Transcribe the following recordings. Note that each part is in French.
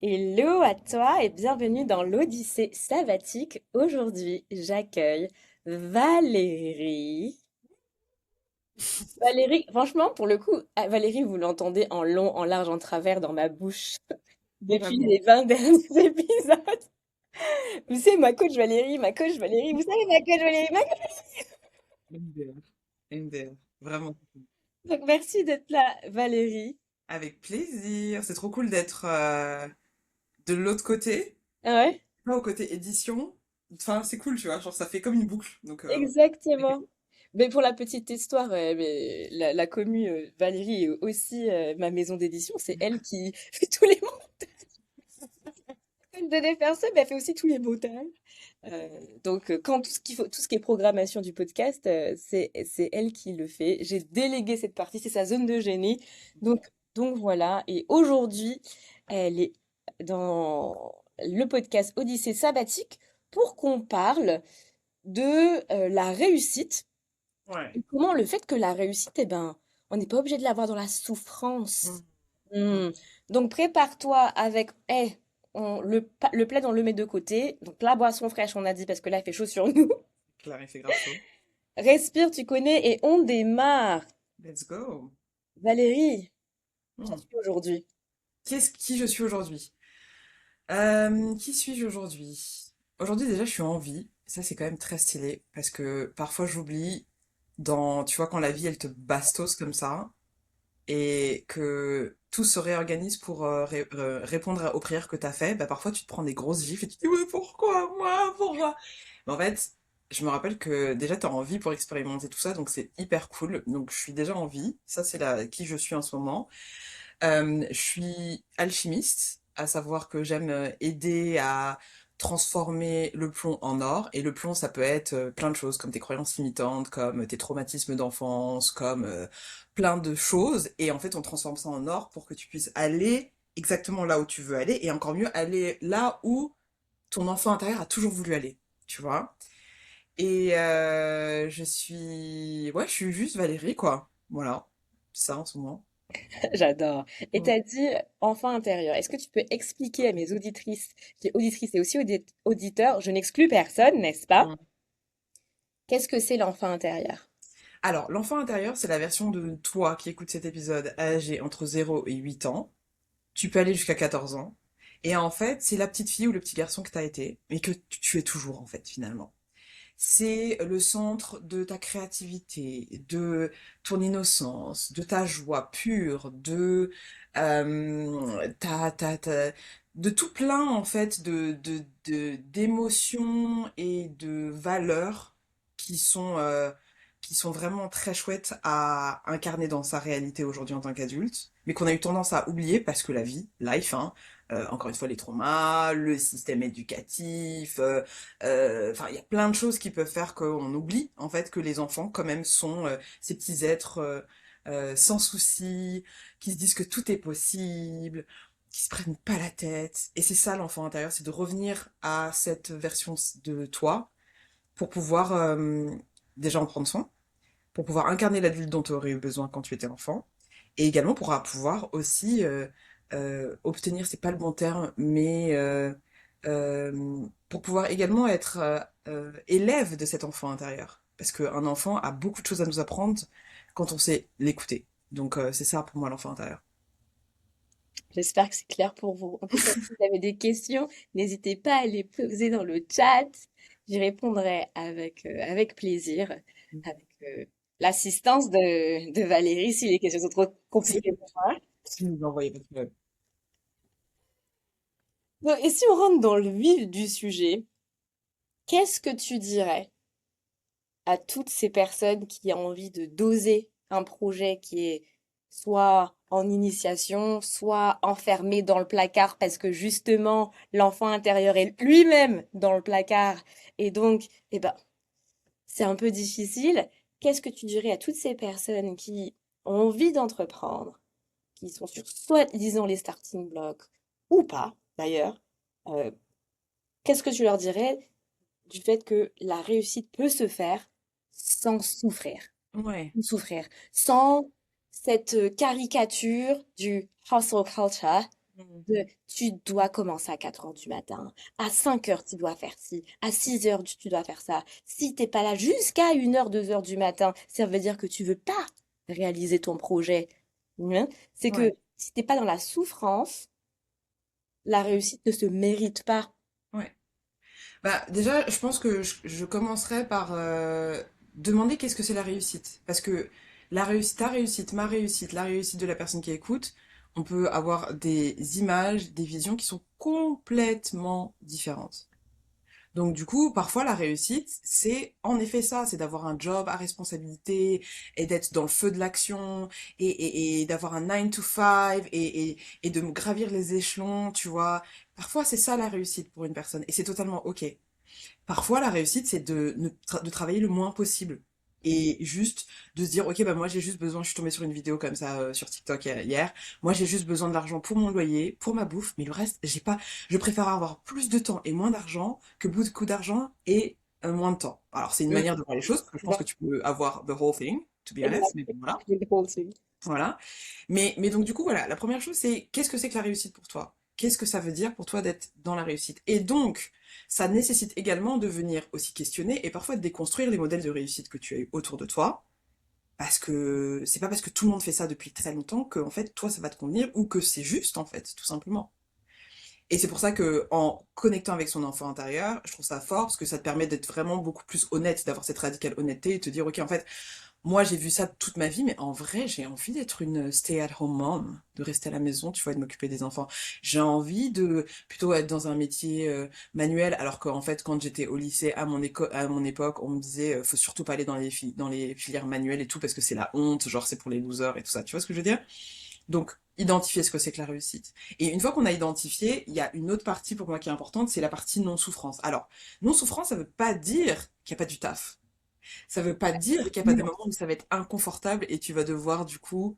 Hello à toi et bienvenue dans l'Odyssée sabbatique. Aujourd'hui, j'accueille Valérie. Valérie, franchement, pour le coup, Valérie, vous l'entendez en long, en large, en travers dans ma bouche depuis Vraiment. les 20 derniers épisodes. Vous savez, ma coach Valérie, vous savez, ma coach Valérie, MDR. MDR. Vraiment. Donc, merci d'être là, Valérie. Avec plaisir. C'est trop cool d'être de l'autre côté, Ah ouais? pas au côté édition. Enfin, c'est cool, tu vois. Genre, ça fait comme une boucle. Donc, Exactement. Mais pour la petite histoire, mais la commu Valérie est aussi ma maison d'édition. C'est elle qui fait tous les montages. Elle devait faire ça, mais elle fait aussi tous les montages. Donc, quand tout ce qui est programmation du podcast, c'est elle qui le fait. J'ai délégué cette partie, c'est sa zone de génie. Donc, donc voilà. Et aujourd'hui, elle est dans le podcast Odyssée sabbatique pour qu'on parle de la réussite. ouais. Et comment le fait que la réussite, eh ben, on n'est pas obligé de l'avoir dans la souffrance. Mm. Mm. Hmm. Donc prépare-toi avec, le plaid, on le met de côté. Donc la boisson fraîche, on a dit, parce que là, il fait chaud sur nous. Claire, il fait grave chaud. Respire, tu connais, et on démarre. Let's go. Valérie, qui Mm. es-tu aujourd'hui? Qui je suis aujourd'hui? Qui suis-je aujourd'hui? Aujourd'hui, déjà, je suis en vie. Ça, c'est quand même très stylé. Parce que parfois, j'oublie tu vois, quand la vie, elle te bastos comme ça. Et que tout se réorganise pour répondre aux prières que tu as fait, bah parfois tu te prends des grosses gifles et tu te dis ouais, pourquoi moi, pourquoi? Mais en fait, je me rappelle que déjà tu as envie pour expérimenter tout ça, donc c'est hyper cool. Donc je suis déjà en vie, ça c'est qui je suis en ce moment. Je suis alchimiste, à savoir que j'aime aider à transformer le plomb en or. Et le plomb, ça peut être plein de choses, comme tes croyances limitantes, comme tes traumatismes d'enfance, comme plein de choses. Et en fait, on transforme ça en or pour que tu puisses aller exactement là où tu veux aller, et encore mieux, aller là où ton enfant intérieur a toujours voulu aller, tu vois. Et ouais, je suis juste Valérie, quoi. Voilà, ça en ce moment. J'adore. Et t'as dit enfant intérieur. Est-ce que tu peux expliquer à mes auditrices et aussi auditeurs, je n'exclus personne, n'est-ce pas? Mm. Qu'est-ce que c'est l'enfant intérieur? Alors, l'enfant intérieur, c'est la version de toi qui écoute cet épisode âgé entre 0 et 8 ans. Tu peux aller jusqu'à 14 ans. Et en fait, c'est la petite fille ou le petit garçon que tu as été, mais que tu es toujours, en fait, finalement. C'est le centre de ta créativité, de ton innocence, de ta joie pure, de tout plein, en fait, d'émotions et de valeurs qui sont, euh, qui sont vraiment très chouettes à incarner dans sa réalité aujourd'hui en tant qu'adulte, mais qu'on a eu tendance à oublier parce que la vie, life, hein, encore une fois, les traumas, le système éducatif, enfin, il y a plein de choses qui peuvent faire qu'on oublie, en fait, que les enfants, quand même, sont ces petits êtres sans soucis, qui se disent que tout est possible, qui se prennent pas la tête. Et c'est ça, l'enfant intérieur, c'est de revenir à cette version de toi pour pouvoir déjà en prendre soin, pour pouvoir incarner l'adulte dont tu aurais eu besoin quand tu étais enfant, et également pour pouvoir aussi obtenir, c'est pas le bon terme, mais pour pouvoir également être élève de cet enfant intérieur. Parce qu'un enfant a beaucoup de choses à nous apprendre quand on sait l'écouter. Donc c'est ça pour moi l'enfant intérieur. J'espère que c'est clair pour vous. En tout cas, si vous avez des questions, n'hésitez pas à les poser dans le chat. J'y répondrai avec plaisir, avec l'assistance de Valérie si les questions sont trop Si, compliquées pour moi. si vous l'envoyez pas de problème. Bon, et si on rentre dans le vif du sujet, qu'est-ce que tu dirais à toutes ces personnes qui ont envie de doser un projet qui est soit en initiation, soit enfermé dans le placard parce que justement l'enfant intérieur est lui-même dans le placard et donc, eh ben, c'est un peu difficile. Qu'est-ce que tu dirais à toutes ces personnes qui ont envie d'entreprendre, qui sont sur soit disons les starting blocks ou pas d'ailleurs, euh, qu'est-ce que tu leur dirais du fait que la réussite peut se faire sans souffrir, Ouais. sans souffrir, sans cette caricature du hustle culture. Mm. Tu dois commencer à 4 heures du matin. À 5 heures, tu dois faire ci. À 6 heures, tu dois faire ça. Si t'es pas là jusqu'à 1 heure, 2 heures du matin, ça veut dire que tu veux pas réaliser ton projet. Hein. C'est que Ouais, si t'es pas dans la souffrance, la réussite ne se mérite pas. ouais. Bah, déjà, je pense que je commencerai par demander qu'est-ce que c'est la réussite. Parce que la réussite, ta réussite, ma réussite, la réussite de la personne qui écoute, on peut avoir des images, des visions qui sont complètement différentes. Donc du coup, parfois la réussite, c'est en effet ça, c'est d'avoir un job à responsabilité et d'être dans le feu de l'action et d'avoir un 9 to 5 et de gravir les échelons, tu vois. Parfois, c'est ça la réussite pour une personne et c'est totalement OK. Parfois, la réussite, c'est de travailler le moins possible. Et juste de se dire, ok, bah moi j'ai juste besoin, je suis tombée sur une vidéo comme ça sur TikTok hier, moi j'ai juste besoin de l'argent pour mon loyer, pour ma bouffe, mais le reste, j'ai pas, je préfère avoir plus de temps et moins d'argent que beaucoup d'argent et moins de temps. Alors c'est une Mhm. manière de voir les choses, parce que je pense que tu peux avoir the whole thing, to be honest, mais bon, voilà. Exactement. Voilà. Mais donc du coup, voilà, la première chose, c'est qu'est-ce que c'est que la réussite pour toi? Qu'est-ce que ça veut dire pour toi d'être dans la réussite? Et donc, ça nécessite également de venir aussi questionner et parfois de déconstruire les modèles de réussite que tu as eu autour de toi. Parce que c'est pas parce que tout le monde fait ça depuis très longtemps que, en fait, toi, ça va te convenir ou que c'est juste, en fait, tout simplement. Et c'est pour ça que, en connectant avec son enfant intérieur, je trouve ça fort parce que ça te permet d'être vraiment beaucoup plus honnête, d'avoir cette radicale honnêteté et te dire, ok, en fait, moi, j'ai vu ça toute ma vie, mais en vrai, j'ai envie d'être une stay-at-home mom, de rester à la maison, tu vois, et de m'occuper des enfants. J'ai envie de plutôt être dans un métier manuel, alors qu'en fait, quand j'étais au lycée, à mon époque, on me disait, faut surtout pas aller dans les filières manuelles et tout, parce que c'est la honte, genre c'est pour les losers et tout ça. Tu vois ce que je veux dire? Donc, identifier ce que c'est que la réussite. Et une fois qu'on a identifié, il y a une autre partie pour moi qui est importante, c'est la partie non-souffrance. Alors, non-souffrance, ça veut pas dire qu'il n'y a pas du taf. Ça veut pas dire qu'il n'y a pas des Non, moments où ça va être inconfortable et tu vas devoir du coup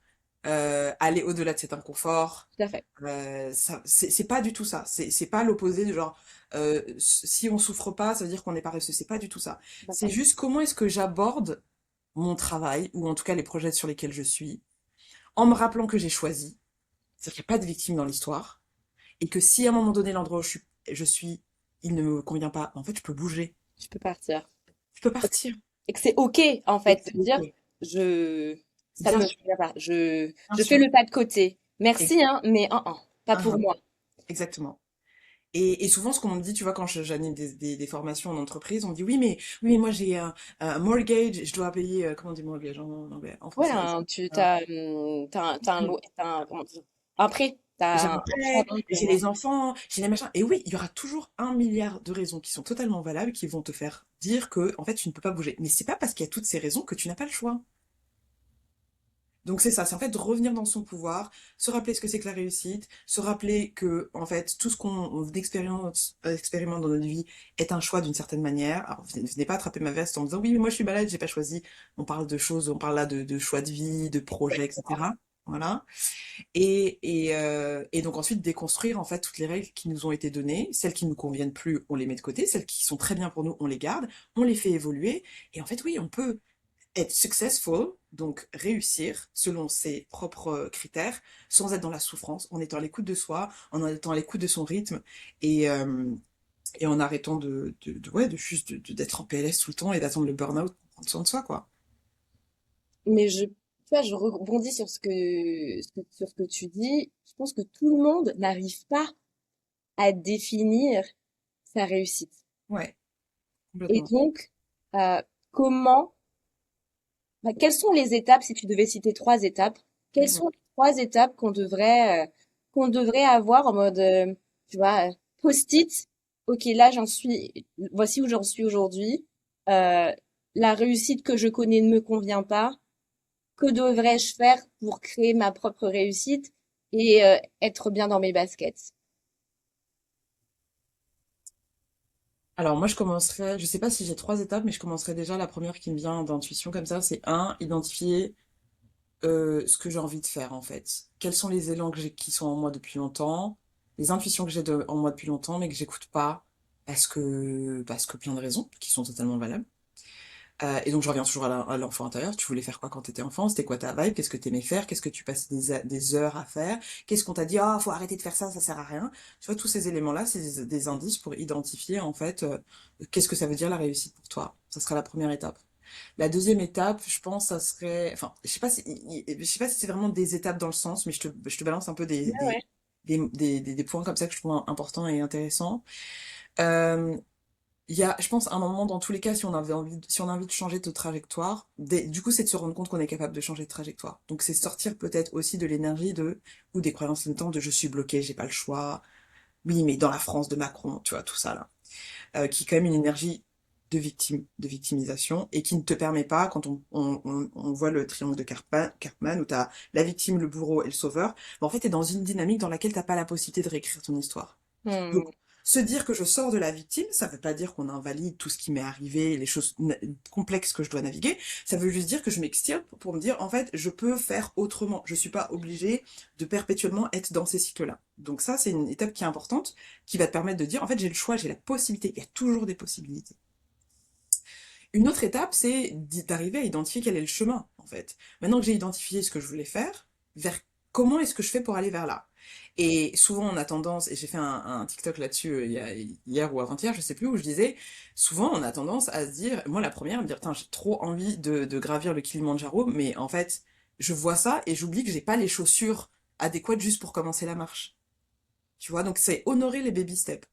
aller au-delà de cet inconfort. tout à fait. C'est pas du tout ça. C'est pas l'opposé de genre si on souffre pas, ça veut dire qu'on n'est pas réussi. C'est pas du tout ça. C'est D'accord. juste comment est-ce que j'aborde mon travail ou en tout cas les projets sur lesquels je suis en me rappelant que j'ai choisi. C'est-à-dire qu'il n'y a pas de victime dans l'histoire et que si à un moment donné l'endroit où je suis, il ne me convient pas, en fait je peux bouger. Je peux partir. Je peux partir. Et que c'est OK, en Et que fait, c'est de dire, ok. ça Bien me sûr, convient pas. bien Je fais sûr. le pas de côté. Merci, hein, mais pas pour Uhum, moi. exactement. Et souvent, ce qu'on me dit, tu vois, quand j'anime des formations en entreprise, on me dit, oui, mais moi j'ai un mortgage, je dois payer, comment on dit mortgage en anglais, en Ouais, français? hein, Un- t'as un prêt, J'ai t'as un un prêt, donc, j'ai les enfants, j'ai les machins. Et oui, il y aura toujours 1 milliard de raisons qui sont totalement valables, qui vont te faire dire que, en fait, tu ne peux pas bouger. Mais c'est pas parce qu'il y a toutes ces raisons que tu n'as pas le choix. Donc c'est ça, c'est en fait de revenir dans son pouvoir, se rappeler ce que c'est que la réussite, se rappeler que en fait tout ce qu'on expérimente dans notre vie est un choix d'une certaine manière. Alors venez pas attraper ma veste en me disant oui mais moi je suis malade, j'ai pas choisi. On parle de choses, on parle là de choix de vie, de projets, etc. Voilà. Et donc ensuite déconstruire en fait toutes les règles qui nous ont été données, celles qui nous conviennent plus, on les met de côté, celles qui sont très bien pour nous, on les garde, on les fait évoluer. Et en fait oui, on peut être successful, donc réussir selon ses propres critères, sans être dans la souffrance, en étant à l'écoute de soi, en étant à l'écoute de son rythme et en arrêtant ouais, de juste d'être en PLS tout le temps et d'attendre le burn-out pour prendre soin de soi, quoi. mais tu vois, je rebondis sur sur ce que tu dis. Je pense que tout le monde n'arrive pas à définir sa réussite. Ouais, Et complètement. donc, euh, comment, quelles sont les étapes, si tu devais citer 3 étapes, quelles Mhm. sont les 3 étapes qu'on devrait avoir en mode, tu vois, post-it, ok, là j'en suis, voici où j'en suis aujourd'hui, euh, la réussite que je connais ne me convient pas, que devrais-je faire pour créer ma propre réussite et être bien dans mes baskets? Alors moi je commencerai, je sais pas si j'ai 3 étapes, mais je commencerai déjà la première qui me vient d'intuition comme ça, c'est identifier ce que j'ai envie de faire en fait. Quels sont les élans que j'ai qui sont en moi depuis longtemps, les intuitions que en moi depuis longtemps mais que j'écoute pas parce que plein de raisons qui sont totalement valables. Et donc je reviens toujours à l'enfant intérieur. Tu voulais faire quoi quand t'étais enfant? C'était quoi ta vibe? Qu'est-ce que t'aimais faire? Qu'est-ce que tu passais des heures à faire? Qu'est-ce qu'on t'a dit? Ah, faut arrêter de faire ça sert à rien. Tu vois, tous ces éléments-là, c'est des indices pour identifier, en fait, qu'est-ce que ça veut dire la réussite pour toi. Ça sera la première étape. La deuxième étape, je pense, ça serait, enfin, je sais pas si c'est vraiment des étapes dans le sens, mais je te balance un peu Ouais, ouais. des points comme ça que je trouve importants et intéressants. Euh, il y a, je pense, un moment dans tous les cas, si on a envie de changer de trajectoire, du coup, c'est de se rendre compte qu'on est capable de changer de trajectoire. Donc, c'est sortir peut-être aussi de l'énergie ou des croyances limitantes de je suis bloqué, j'ai pas le choix. Oui, mais dans la France de Macron, tu vois, tout ça là. Qui est quand même une énergie de victimisation, et qui ne te permet pas, quand on voit le triangle de Karpman, où t'as la victime, le bourreau et le sauveur, en fait, t'es dans une dynamique dans laquelle t'as pas la possibilité de réécrire ton histoire. Donc, Hmm. se dire que je sors de la victime, ça veut pas dire qu'on invalide tout ce qui m'est arrivé, les choses complexes que je dois naviguer. Ça veut juste dire que je m'extirpe pour me dire, en fait, je peux faire autrement. Je suis pas obligée de perpétuellement être dans ces cycles-là. Donc ça, c'est une étape qui est importante, qui va te permettre de dire, en fait, j'ai le choix, j'ai la possibilité. Il y a toujours des possibilités. Une autre étape, c'est d'arriver à identifier quel est le chemin, en fait. Maintenant que j'ai identifié ce que je voulais faire, vers comment est-ce que je fais pour aller vers là? Et souvent, on a tendance, et j'ai fait un TikTok là-dessus hier ou avant-hier, je sais plus, où je disais, souvent, on a tendance à se dire, moi la première, à me dire, putain, j'ai trop envie de gravir le Kilimandjaro, mais en fait, je vois ça et j'oublie que j'ai pas les chaussures adéquates juste pour commencer la marche. Tu vois, donc c'est honorer les baby steps,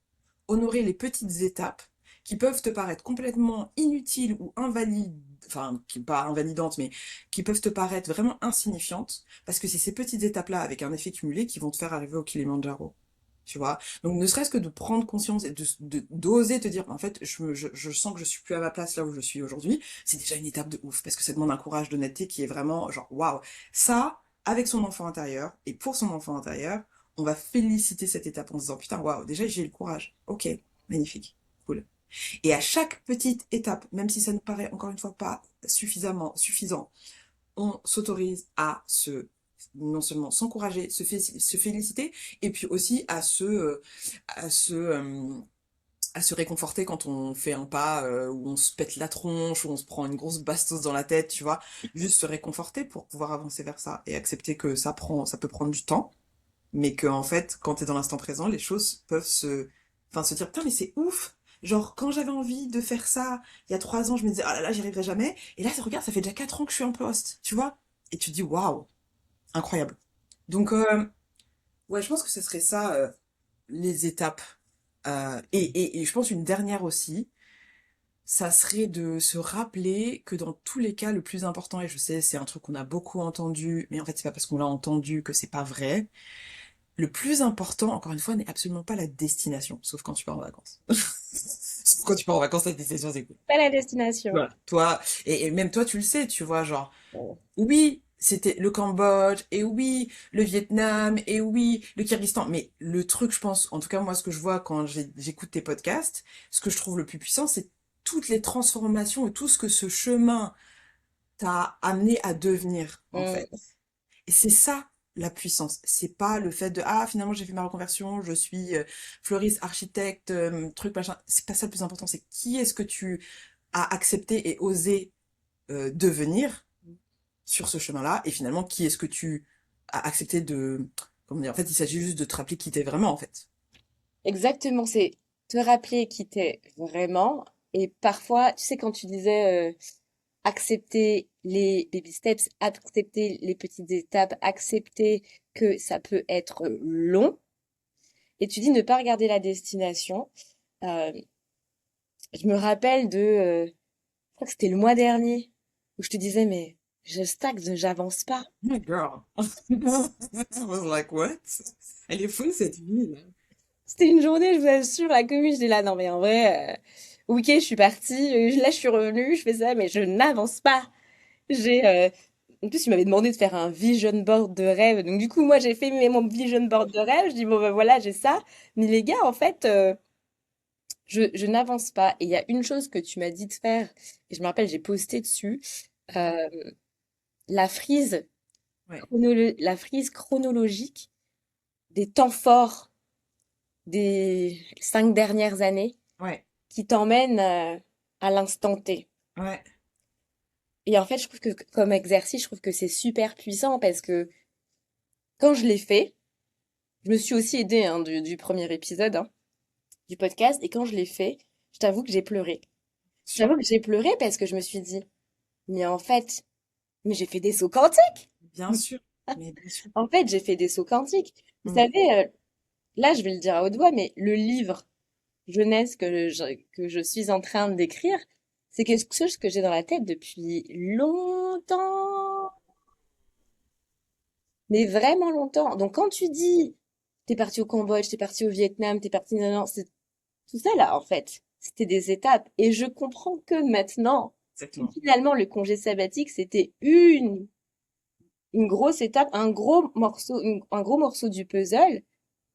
honorer les petites étapes qui peuvent te paraître complètement inutiles ou invalides, enfin, pas invalidantes, mais qui peuvent te paraître vraiment insignifiantes, parce que c'est ces petites étapes-là, avec un effet cumulé, qui vont te faire arriver au Kilimandjaro. Tu vois? Donc, ne serait-ce que de prendre conscience et d'oser te dire, en fait, je sens que je suis plus à ma place là où je suis aujourd'hui, c'est déjà une étape de ouf, parce que ça demande un courage d'honnêteté qui est vraiment, genre, waouh. Ça, avec son enfant intérieur, et pour son enfant intérieur, on va féliciter cette étape en se disant, putain, waouh, déjà j'ai eu le courage. Ok, magnifique, cool. Et à chaque petite étape, même si ça nous paraît encore une fois pas suffisamment suffisant, on s'autorise à non seulement s'encourager, se féliciter, et puis aussi à se, euh, à se réconforter quand on fait un pas où on se pète la tronche, où on se prend une grosse bastos dans la tête, tu vois. Juste se réconforter pour pouvoir avancer vers ça et accepter que ça peut prendre du temps, mais que en fait, quand t'es dans l'instant présent, les choses peuvent se dire, putain, mais c'est ouf. Genre, quand j'avais envie de faire ça, il y a 3 ans, je me disais, ah là là, j'y arriverai jamais. Et là, regarde, ça fait déjà 4 ans que je suis en poste, tu vois. Et tu te dis, waouh, incroyable. Donc, ouais, je pense que ce serait ça, les étapes. Et je pense une dernière aussi, ça serait de se rappeler que dans tous les cas, le plus important, et je sais, c'est un truc qu'on a beaucoup entendu, mais en fait, c'est pas parce qu'on l'a entendu que c'est pas vrai. Le plus important, encore une fois, n'est absolument pas la destination, sauf quand tu pars en vacances. Sauf quand tu pars en vacances, la destination, c'est cool. Pas la destination. Voilà. Toi, et même toi, tu le sais, tu vois, genre, oui, c'était le Cambodge, et oui, le Vietnam, et oui, le Kyrgyzstan. Mais le truc, je pense, en tout cas, moi, ce que je vois quand j'écoute tes podcasts, ce que je trouve le plus puissant, c'est toutes les transformations et tout ce que ce chemin t'a amené à devenir, en fait. Hmm. Et c'est ça la puissance. C'est pas le fait de ah finalement j'ai fait ma reconversion, je suis fleuriste, architecte, truc machin. C'est pas ça le plus important. C'est qui est-ce que tu as accepté et osé devenir sur ce chemin-là, et finalement qui est-ce que tu as accepté de comment dire. En fait, il s'agit juste de te rappeler qui t'es vraiment en fait. Exactement, c'est te rappeler qui t'es vraiment. Et parfois, tu sais, quand tu disais accepter les baby steps, accepter les petites étapes, accepter que ça peut être long, et tu dis ne pas regarder la destination. Euh, je me rappelle je crois que c'était le mois dernier, où je te disais, mais je stagne, j'avance pas. Oh my girl. I was like what? Elle est folle cette ville. C'était une journée, je vous assure, la commune, j'étais là, non mais en vrai, ok, je suis partie, là je suis revenue, je fais ça, mais je n'avance pas. J'ai, en plus, il m'avait demandé de faire un vision board de rêve, donc du coup, moi j'ai fait mon vision board de rêve, je dis, bon ben voilà, j'ai ça, mais les gars, en fait, je n'avance pas. Et il y a une chose que tu m'as dit de faire, et je me rappelle, j'ai posté dessus, euh, la frise, Ouais, la frise chronologique des temps forts des 5 dernières années ouais, qui t'emmène à l'instant T. ouais. Et en fait, je trouve que comme exercice, je trouve que c'est super puissant parce que quand je l'ai fait, je me suis aussi aidée hein, du premier épisode hein, du podcast. Et quand je l'ai fait, je t'avoue que j'ai pleuré. Je Sûr, t'avoue que j'ai pleuré parce que je me suis dit, mais en fait, mais j'ai fait des sauts quantiques. bien sûr, mais bien sûr. En fait, j'ai fait des sauts quantiques. Vous Mm. savez, là, je vais le dire à haute voix, mais le livre jeunesse que je suis en train d'écrire, c'est quelque chose que j'ai dans la tête depuis longtemps, mais vraiment longtemps. Donc quand tu dis, t'es parti au Cambodge, t'es parti au Vietnam, t'es parti, non, non, c'est tout ça là, en fait. C'était des étapes. Et je comprends que maintenant, Exactement. finalement, le congé sabbatique, c'était une grosse étape, un gros morceau, un gros morceau du puzzle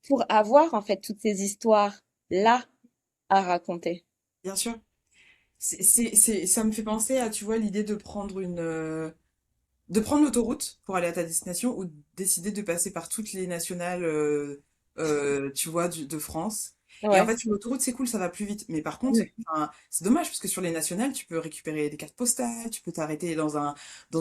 pour avoir, en fait, toutes ces histoires là à raconter. Bien sûr. Ça me fait penser à, tu vois, l'idée de prendre l'autoroute pour aller à ta destination ou de décider de passer par toutes les nationales, tu vois, de France. Et en Ouais. fait, sur l'autoroute, c'est cool, ça va plus vite. Mais par contre, Ouais. enfin, c'est dommage parce que sur les nationales, tu peux récupérer des cartes postales, tu peux t'arrêter dans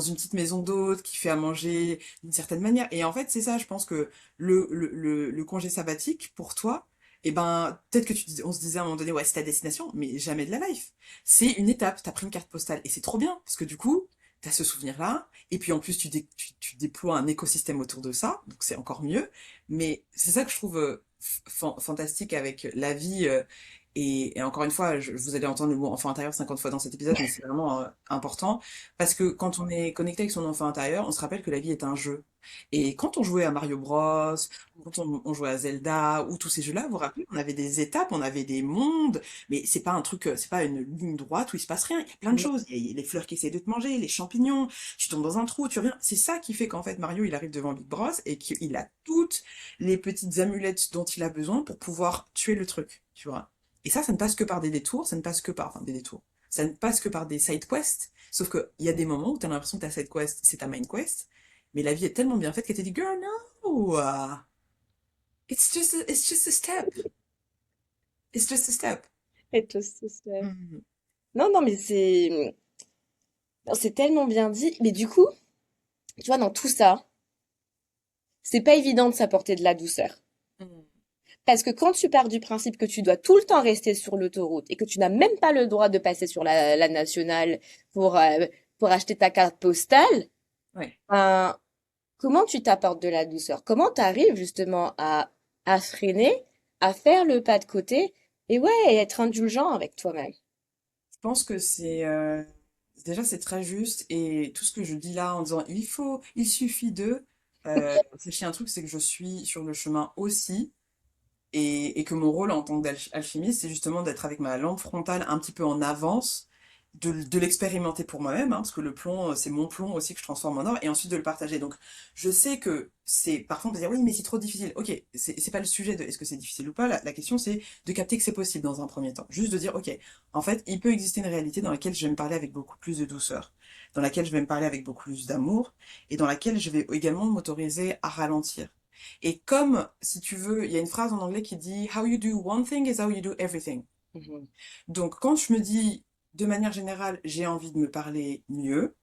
une petite maison d'hôte qui fait à manger d'une certaine manière. Et en fait, c'est ça, je pense que le congé sabbatique, pour toi, eh ben, peut-être que on se disait à un moment donné, ouais, c'est ta destination, mais jamais de la life. C'est une étape, t'as pris une carte postale et c'est trop bien parce que du coup, t'as ce souvenir-là, et puis en plus tu déploies un écosystème autour de ça, donc c'est encore mieux. Mais c'est ça que je trouve fantastique avec la vie. Et encore une fois, vous allez entendre le mot enfant intérieur 50 fois dans cet épisode, mais c'est vraiment important. Parce que quand on est connecté avec son enfant intérieur, on se rappelle que la vie est un jeu. Et quand on jouait à Mario Bros, quand on jouait à Zelda, ou tous ces jeux-là, vous vous rappelez, on avait des étapes, on avait des mondes, mais c'est pas un truc, c'est pas une ligne droite où il se passe rien. Il y a plein de choses. Il y a les fleurs qui essaient de te manger, les champignons, tu tombes dans un trou, tu reviens. C'est ça qui fait qu'en fait Mario il arrive devant Big Bros et qu'il a toutes les petites amulettes dont il a besoin pour pouvoir tuer le truc, tu vois. Et ça ne passe que par des détours, ça ne passe que par, enfin des détours. Ça ne passe que par des side quests, sauf qu'il y a des moments où tu as l'impression que ta side quest, c'est ta main quest, mais la vie est tellement bien faite qu'elle te dit, girl, no, it's just a step, it's just a step. Et tout ça. Mhm. Non, non, mais c'est tellement bien dit. Mais du coup, tu vois, dans tout ça, c'est pas évident de s'apporter de la douceur. Mhm. Parce que quand tu pars du principe que tu dois tout le temps rester sur l'autoroute et que tu n'as même pas le droit de passer sur la nationale pour acheter ta carte postale, Ouais. ben, comment tu t'apportes de la douceur? Comment tu arrives justement à freiner, à faire le pas de côté et ouais, et être indulgent avec toi-même? Je pense que déjà c'est très juste et tout ce que je dis là en disant il suffit de sachez un truc, c'est que je suis sur le chemin aussi et que mon rôle en tant qu'alchimiste c'est justement d'être avec ma lampe frontale un petit peu en avance, de l'expérimenter pour moi-même, hein, parce que le plomb c'est mon plomb aussi que je transforme en or et ensuite de le partager. Donc je sais que c'est parfois on peut dire oui mais c'est trop difficile. Ok, c'est pas le sujet de est-ce que c'est difficile ou pas. La question c'est de capter que c'est possible dans un premier temps. Juste de dire ok, en fait il peut exister une réalité dans laquelle je vais me parler avec beaucoup plus de douceur, dans laquelle je vais me parler avec beaucoup plus d'amour et dans laquelle je vais également m'autoriser à ralentir. Et comme, si tu veux, il y a une phrase en anglais qui dit How you do one thing is how you do everything. Mhm. Donc, quand je me dis, de manière générale, j'ai envie de me parler mieux,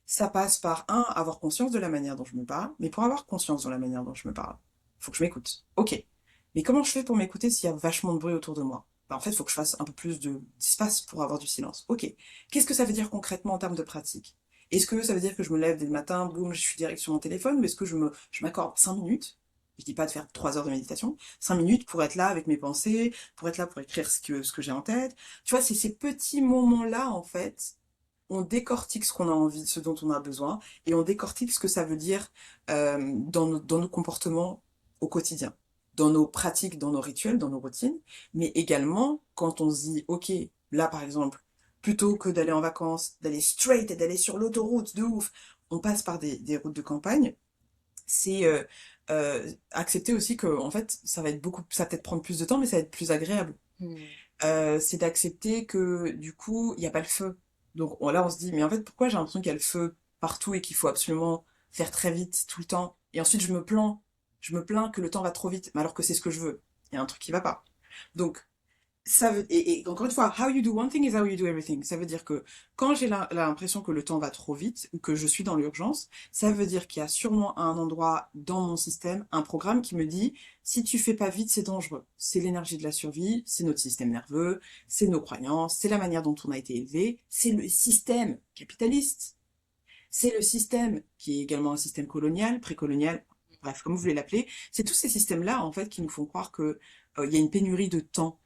ça passe par, un, avoir conscience de la manière dont je me parle, mais pour avoir conscience de la manière dont je me parle, faut que je m'écoute. Ok. Mais comment je fais pour m'écouter s'il y a vachement de bruit autour de moi? En fait, il faut que je fasse un peu plus d'espace pour avoir du silence. Ok. Qu'est-ce que ça veut dire concrètement en termes de pratique? Est-ce que ça veut dire que je me lève dès le matin, boum, je suis direct sur mon téléphone, ou est-ce que je m'accorde 5 minutes? Je dis pas de faire 3 heures de méditation, 5 minutes pour être là avec mes pensées, pour être là pour écrire ce que j'ai en tête. Tu vois, c'est ces petits moments-là, en fait, on décortique ce qu'on a envie, ce dont on a besoin, et on décortique ce que ça veut dire dans nos comportements au quotidien, dans nos pratiques, dans nos rituels, dans nos routines, mais également quand on se dit, ok, là par exemple, plutôt que d'aller en vacances, d'aller straight et d'aller sur l'autoroute de ouf, on passe par des routes de campagne, c'est accepter aussi que en fait ça va être ça va peut-être prendre plus de temps, mais ça va être plus agréable. Mhm. C'est d'accepter que du coup, il n'y a pas le feu. Donc là, on se dit, mais en fait, pourquoi j'ai l'impression qu'il y a le feu partout et qu'il faut absolument faire très vite tout le temps? Et ensuite, je me plains. Je me plains que le temps va trop vite, mais alors que c'est ce que je veux. Il y a un truc qui va pas. Donc, et encore une fois, how you do one thing is how you do everything. Ça veut dire que quand j'ai l'impression que le temps va trop vite ou que je suis dans l'urgence, ça veut dire qu'il y a sûrement un endroit dans mon système, un programme qui me dit, si tu fais pas vite, c'est dangereux. C'est l'énergie de la survie, c'est notre système nerveux, c'est nos croyances, c'est la manière dont on a été élevé, c'est le système capitaliste. C'est le système qui est également un système colonial, précolonial, bref, comme vous voulez l'appeler. C'est tous ces systèmes-là, en fait, qui nous font croire que, il y a une pénurie de temps.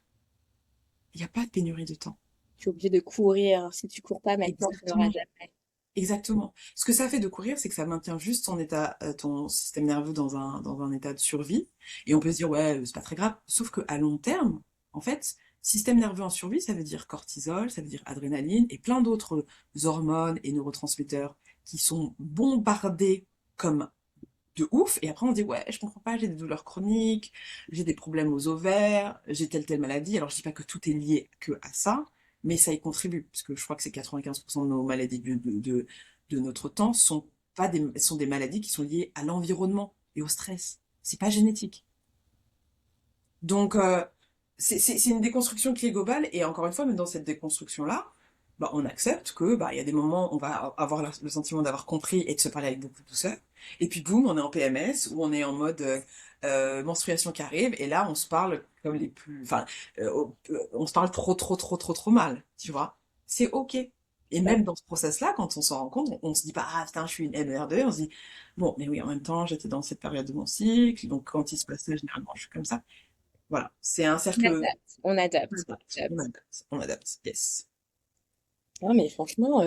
Il n'y a pas de pénurie de temps. Tu es obligé de courir. Si tu cours pas maintenant, tu n'auras Exactement. jamais. Exactement. Ce que ça fait de courir, c'est que ça maintient juste ton état, ton système nerveux dans un état de survie. Et on peut se dire, ouais, c'est pas très grave. Sauf que à long terme, en fait, système nerveux en survie, ça veut dire cortisol, ça veut dire adrénaline et plein d'autres hormones et neurotransmetteurs qui sont bombardés comme de ouf. Et après, on se dit, ouais, je comprends pas, j'ai des douleurs chroniques, j'ai des problèmes aux ovaires, j'ai telle maladie. Alors, je dis pas que tout est lié que à ça, mais ça y contribue. Parce que je crois que c'est 95% de nos maladies de notre temps sont des maladies qui sont liées à l'environnement et au stress. C'est pas génétique. Donc, c'est une déconstruction qui est globale, et encore une fois, même dans cette déconstruction-là, bah, on accepte que, bah, il y a des moments où on va avoir le sentiment d'avoir compris et de se parler avec beaucoup de douceur, et puis boum, on est en PMS, ou on est en mode menstruation qui arrive, et là, on se parle comme les plus, enfin, on se parle trop mal, tu vois. C'est ok. Et Bah, même dans ce process-là, quand on s'en rend compte, on se dit pas, ah putain, je suis une MR2, on se dit, bon, mais oui, en même temps, j'étais dans cette période de mon cycle, donc quand il se passait, généralement, je suis comme ça. Voilà, c'est un on cercle. adapte. On On adapte. adapte, On on adapte. adapte, on adapte, yes. Non, mais franchement,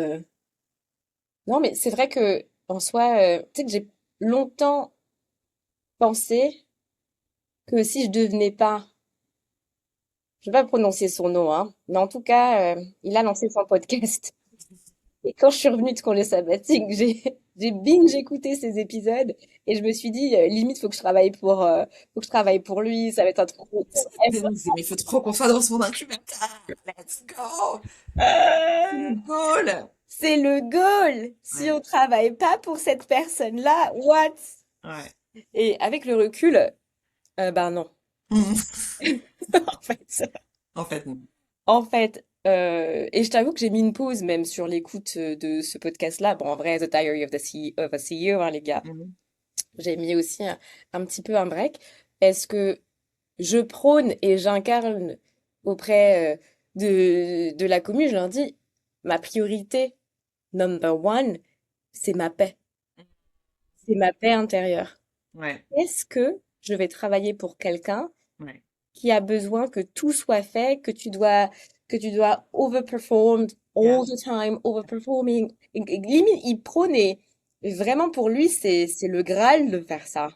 non, mais c'est vrai que, en soi, tu sais que j'ai longtemps pensé que si je devenais pas, je vais pas prononcer son nom, hein, mais en tout cas, il a lancé son podcast. Et quand je suis revenue de congé sabbatique, j'ai binge écouté ces épisodes et je me suis dit, limite, faut que je travaille pour lui, ça va être un truc. Mais il faut trop qu'on soit dans ce monde incubateur. Let's go! C'est le goal! C'est le goal! Si Ouais, on travaille pas pour cette personne-là, what? ouais. Et avec le recul, ben non. Mm. En fait, En fait, non. et je t'avoue que j'ai mis une pause même sur l'écoute de ce podcast-là. Bon, en vrai, The Diary of of a CEO, hein, les gars. Mhm. J'ai mis aussi un petit peu un break parce que je prône et j'incarne auprès de la commune, je leur dis, ma priorité number one, c'est ma paix. C'est ma paix intérieure. Ouais, Est-ce que je vais travailler pour quelqu'un ouais, qui a besoin que tout soit fait, que tu dois overperform yeah, all the time, overperforming. Et limite, il prône et vraiment pour lui, c'est le Graal de faire ça.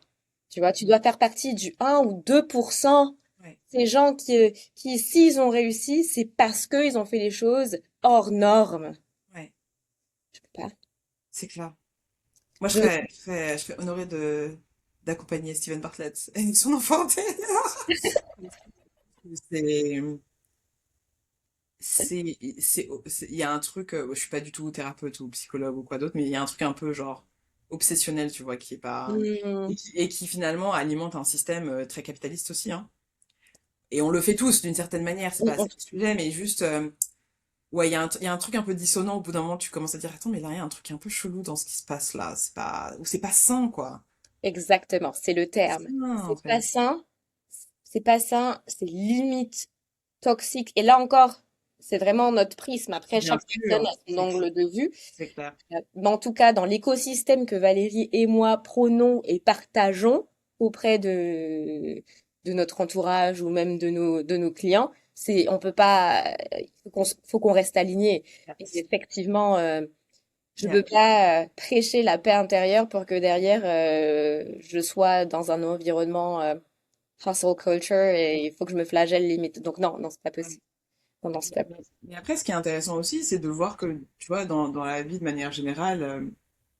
Tu vois, tu dois faire partie du 1 ou 2%. ouais, Ces gens qui s'ils ont réussi, c'est parce qu'ils ont fait les choses hors normes. ouais, Je peux pas. c'est clair. Moi, Je, je serais honorée d'accompagner Steven Bartlett et son enfant intérieur. C'est, il y a un truc, je suis pas du tout thérapeute ou psychologue ou quoi d'autre, mais il y a un truc un peu genre obsessionnel, tu vois, qui est pas, Hmm, et qui finalement alimente un système très capitaliste aussi, hein. Et on le fait tous d'une certaine manière, c'est pas le sujet, mais juste, ouais, il y a un truc un peu dissonant au bout d'un moment, tu commences à dire, attends, mais là, il y a un truc un peu chelou dans ce qui se passe là, ou c'est pas sain, quoi. exactement, c'est le terme. Sain, en C'est pas fait. sain, c'est pas sain, c'est limite toxique. Et là encore, c'est vraiment notre prisme. Après, Bien chaque personne sûr, a son angle de vue. c'est clair. Mais en tout cas, dans l'écosystème que Valérie et moi prônons et partageons auprès de notre entourage ou même de nos clients, on peut pas, faut qu'on reste aligné. Et Yes. effectivement, je Yeah. peux pas prêcher la paix intérieure pour que derrière, je sois dans un environnement, hustle culture et il faut que je me flagelle limite. Donc non, non, c'est pas possible. Non, non, c'est pas possible. Mais après, ce qui est intéressant aussi, c'est de voir que, tu vois, dans la vie de manière générale,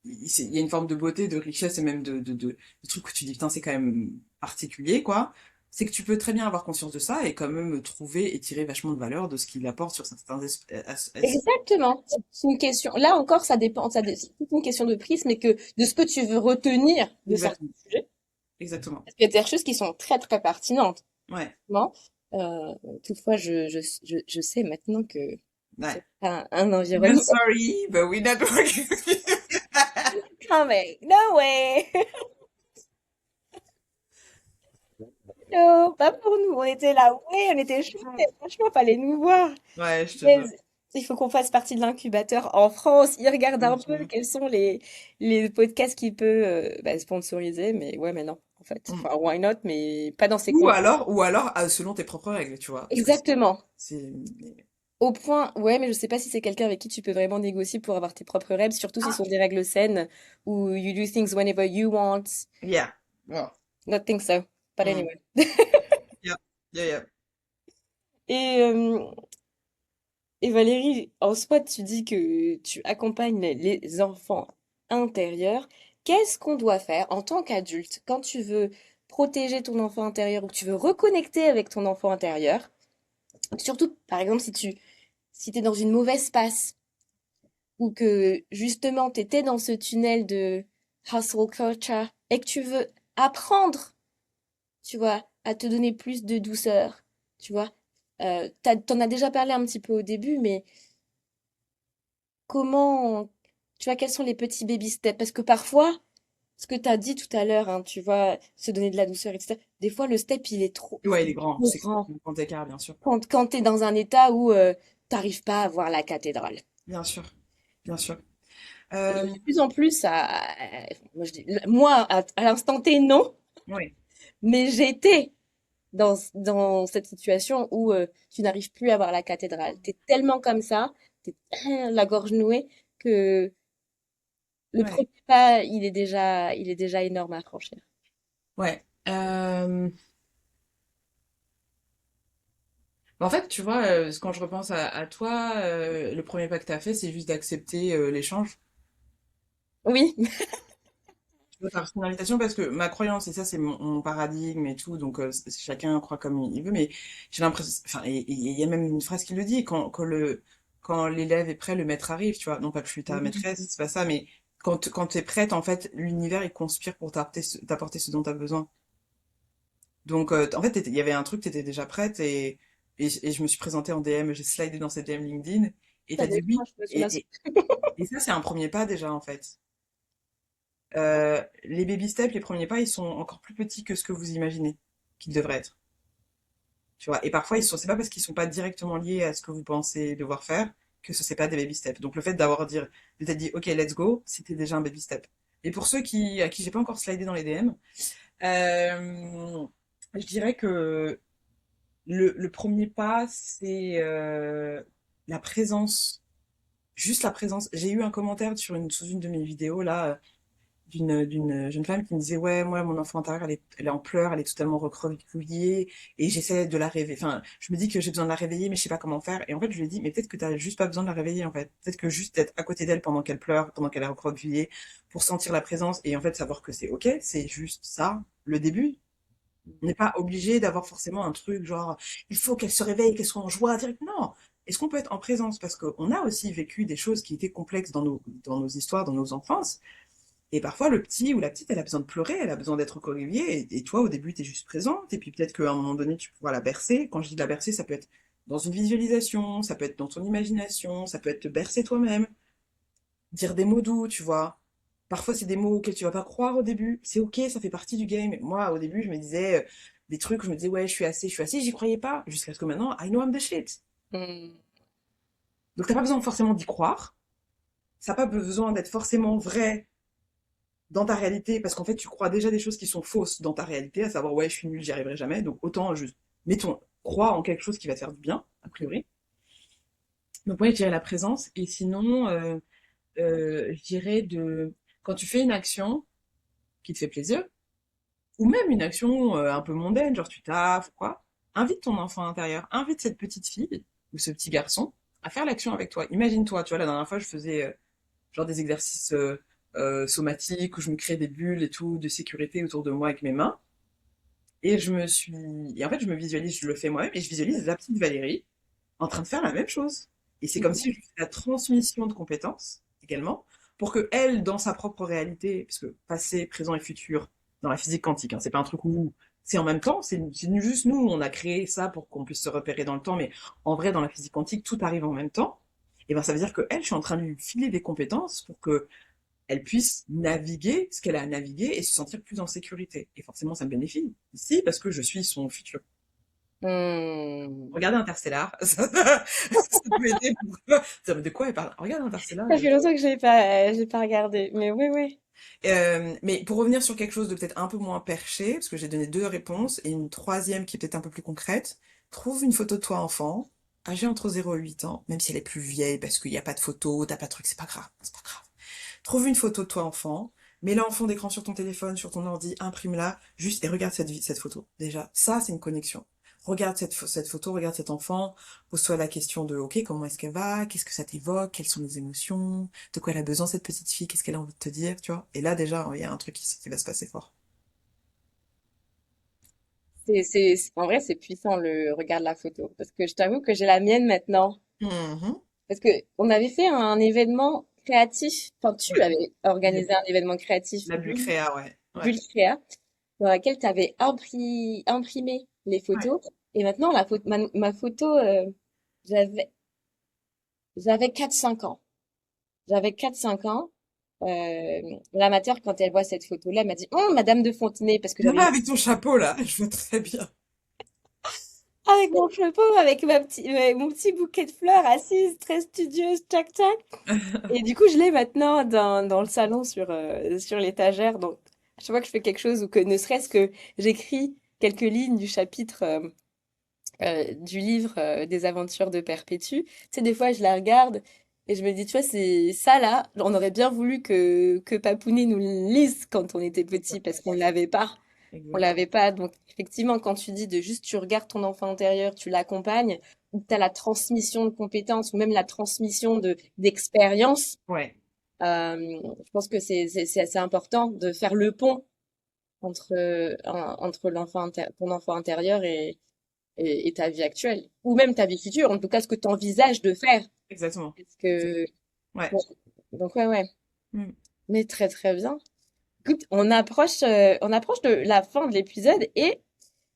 il y a une forme de beauté, de richesse et même de trucs où tu dis, putain, c'est quand même particulier, quoi. C'est que tu peux très bien avoir conscience de ça et quand même trouver et tirer vachement de valeur de ce qu'il apporte sur certains Exactement. C'est une question. Là encore, ça dépend. C'est toute une question de prisme et que de ce que tu veux retenir de certains Exactement. sujets. Exactement. Parce qu'il y a des choses qui sont très très pertinentes. Ouais. Non. Euh, toutefois, je sais maintenant que Ouais. c'est pas un We're environnement sorry, but we're not working. coming. No way! Non, pas pour nous. On était là, ouais, on était chauds. Franchement, fallait nous voir. Ouais, je te Mais jure. il faut qu'on fasse partie de l'incubateur en France. Ils regardent Bien un peu sûr. quels sont les podcasts qui peut bah, sponsoriser. Mais ouais, mais non, en fait. Mm. Enfin, why not, mais pas dans ces conditions. Ou alors, selon tes propres règles, tu vois. Parce que Exactement. c'est... Au point, ouais, mais je sais pas si c'est quelqu'un avec qui tu peux vraiment négocier pour avoir tes propres règles, surtout si ce Ah, sont des règles saines où you do things whenever you want. yeah. Well, Not think so. But mm. anyway. Yeah. Yeah, yeah. Et, euh, et Valérie, en soi, tu dis que tu accompagnes les enfants intérieurs. Qu'est-ce qu'on doit faire en tant qu'adulte quand tu veux protéger ton enfant intérieur ou que tu veux reconnecter avec ton enfant intérieur? Surtout, par exemple, si t'es dans une mauvaise passe ou que justement tu étais dans ce tunnel de hustle culture et que tu veux apprendre, tu vois, à te donner plus de douceur, tu vois. T'en as déjà parlé un petit peu au début, mais comment, tu vois, quels sont les petits baby steps? Parce que parfois, ce que tu as dit tout à l'heure, hein, tu vois, se donner de la douceur, etc. Des fois, le step, Ouais, il est il est grand. trop C'est grand. un grand écart, bien sûr. Quand tu es dans un état où t'arrives pas à voir la cathédrale. Bien sûr. Bien sûr. Et Euh, de plus en plus, moi, à l'instant T, non, oui. mais j'étais dans cette situation où tu n'arrives plus à voir la cathédrale. Tu es tellement comme ça, tu es la gorge nouée, que le Ouais. premier pas, il est déjà énorme à franchir. Ouais. En fait, tu vois, quand je repense à toi, le premier pas que tu as fait, c'est juste d'accepter l'échange. Oui. Tu vois, t'as reçu une invitation parce que ma croyance, et ça c'est mon paradigme et tout, donc chacun croit comme il veut, mais j'ai l'impression, enfin, et il y a même une phrase qui le dit, quand l'élève est prêt, le maître arrive, tu vois. Non pas que je suis ta maîtresse, c'est pas ça, mais quand t'es prête, en fait, l'univers il conspire pour t'apporter ce dont t'as besoin. Donc, en fait, il y avait un truc, t'étais déjà prête et je me suis présentée en DM, j'ai slidé dans ces DM LinkedIn et Ça t'as dit dépend, oui. je me souviens. Et ça, c'est un premier pas déjà, en fait. Les baby steps, les premiers pas, ils sont encore plus petits que ce que vous imaginez qu'ils devraient être. Tu vois. Et parfois, c'est pas parce qu'ils sont pas directement liés à ce que vous pensez devoir faire que ce c'est pas des baby steps. Donc, le fait de t'être dit, OK, let's go, c'était déjà un baby step. Et pour ceux à qui j'ai pas encore slidé dans les DM, je dirais que le premier pas, c'est la présence, juste la présence. J'ai eu un commentaire sous une de mes vidéos là d'une jeune femme qui me disait ouais moi mon enfant intérieur elle est en pleurs, elle est totalement recroquevillée et j'essaie de la réveiller. Enfin, je me dis que j'ai besoin de la réveiller mais je sais pas comment faire. Et en fait je lui ai dit mais peut-être que t'as juste pas besoin de la réveiller en fait. Peut-être que juste d'être à côté d'elle pendant qu'elle pleure, pendant qu'elle est recroquevillée, pour sentir la présence et en fait savoir que c'est ok, c'est juste ça, le début. On n'est pas obligé d'avoir forcément un truc genre, il faut qu'elle se réveille, qu'elle soit en joie direct. Non. Est-ce qu'on peut être en présence? Parce qu'on a aussi vécu des choses qui étaient complexes dans nos histoires, dans nos enfances. Et parfois, le petit ou la petite, elle a besoin de pleurer, elle a besoin d'être corrigée. Et toi, au début, tu es juste présente. Et puis peut-être qu'à un moment donné, tu pourras la bercer. Quand je dis la bercer, ça peut être dans une visualisation, ça peut être dans ton imagination, ça peut être te bercer toi-même, dire des mots doux, tu vois. Parfois, c'est des mots auxquels tu vas pas croire au début. C'est ok, ça fait partie du game. Moi, au début, je me disais des trucs, je me disais, ouais, je suis assez, j'y croyais pas. Jusqu'à ce que maintenant, I know I'm the shit. Hmm. Donc, t'as pas besoin forcément d'y croire. Ça n'a pas besoin d'être forcément vrai dans ta réalité, parce qu'en fait, tu crois déjà des choses qui sont fausses dans ta réalité, à savoir, ouais, je suis nul, j'y arriverai jamais. Donc, autant juste, mettons, crois en quelque chose qui va te faire du bien, a priori. Donc, ouais, je dirais la présence. Et sinon, je dirais quand tu fais une action qui te fait plaisir, ou même une action un peu mondaine, genre tu taffes ou quoi, invite ton enfant intérieur, invite cette petite fille ou ce petit garçon à faire l'action avec toi. Imagine-toi, tu vois, la dernière fois, je faisais genre des exercices somatiques où je me créais des bulles et tout de sécurité autour de moi avec mes mains. Et en fait, je me visualise, je le fais moi-même et je visualise la petite Valérie en train de faire la même chose. Et c'est comme si je lui fais la transmission de compétences également, pour que elle, dans sa propre réalité, parce que passé, présent et futur, dans la physique quantique, hein, c'est pas un truc où C'est en même temps, c'est juste nous, on a créé ça pour qu'on puisse se repérer dans le temps, mais en vrai, dans la physique quantique, tout arrive en même temps. Et ben, ça veut dire que elle, je suis en train de lui filer des compétences pour que elle puisse naviguer ce qu'elle a à naviguer et se sentir plus en sécurité. Et forcément, ça me bénéficie ici parce que je suis son futur. Hmm. Regardez Interstellar, ça peut aider pour... Dire, mais de quoi elle parle? Regarde Interstellar. Ça fait longtemps que j'ai pas regardé, mais oui, oui. Mais pour revenir sur quelque chose de peut-être un peu moins perché, parce que j'ai donné deux réponses, et une troisième qui est peut-être un peu plus concrète, trouve une photo de toi enfant, âgée entre 0 et 8 ans, même si elle est plus vieille, parce qu'il n'y a pas de photo, t'as pas de truc, c'est pas grave, c'est pas grave. Trouve une photo de toi enfant, mets-la en fond d'écran sur ton téléphone, sur ton ordi, imprime-la, juste et regarde cette photo. Déjà, ça c'est une connexion. Regarde cette photo, regarde cet enfant, pose-toi la question de, ok, comment est-ce qu'elle va, qu'est-ce que ça t'évoque, quelles sont les émotions, de quoi elle a besoin cette petite fille, qu'est-ce qu'elle a envie de te dire, tu vois. Et là déjà, il y a un truc qui va se passer fort. En vrai, c'est puissant le regard de la photo. Parce que je t'avoue que j'ai la mienne maintenant. Mhm. Parce que on avait fait un événement créatif. Enfin, tu Ouais. avais organisé un événement créatif, La bulle créa, ouais. Ouais. Bulle Créa, dans laquelle tu avais imprimé les Ouais. photos. Et maintenant, ma photo, j'avais, j'avais 4-5 ans. J'avais 4-5 ans. L'amateur, quand elle voit cette photo-là, elle m'a dit, Madame de Fontenay, parce que Non, j'avais mais avec ton chapeau là, je vois très bien. avec mon chapeau, avec mon petit bouquet de fleurs, assise, très studieuse, tac tac. Et du coup, je l'ai maintenant dans le salon sur l'étagère. Donc, à chaque fois que je fais quelque chose ou que ne serait-ce que j'écris quelques lignes du chapitre du livre des aventures de Perpétue, tu sais, des fois, je la regarde et je me dis, tu vois, c'est ça là, on aurait bien voulu que Papounet nous le lise quand on était petit parce qu'on l'avait pas. On Exactement. l'avait pas. Donc, effectivement, quand tu dis de juste tu regardes ton enfant intérieur, tu l'accompagnes, ou tu as la transmission de compétences, ou même la transmission d'expérience, Ouais, je pense que c'est assez important de faire le pont entre ton enfant intérieur et ta vie actuelle, ou même ta vie future, en tout cas ce que tu envisages de faire. exactement. Parce que, Ouais. ouais. Donc, ouais, ouais. Mm. Mais très, très bien. Écoute, on approche de la fin de l'épisode et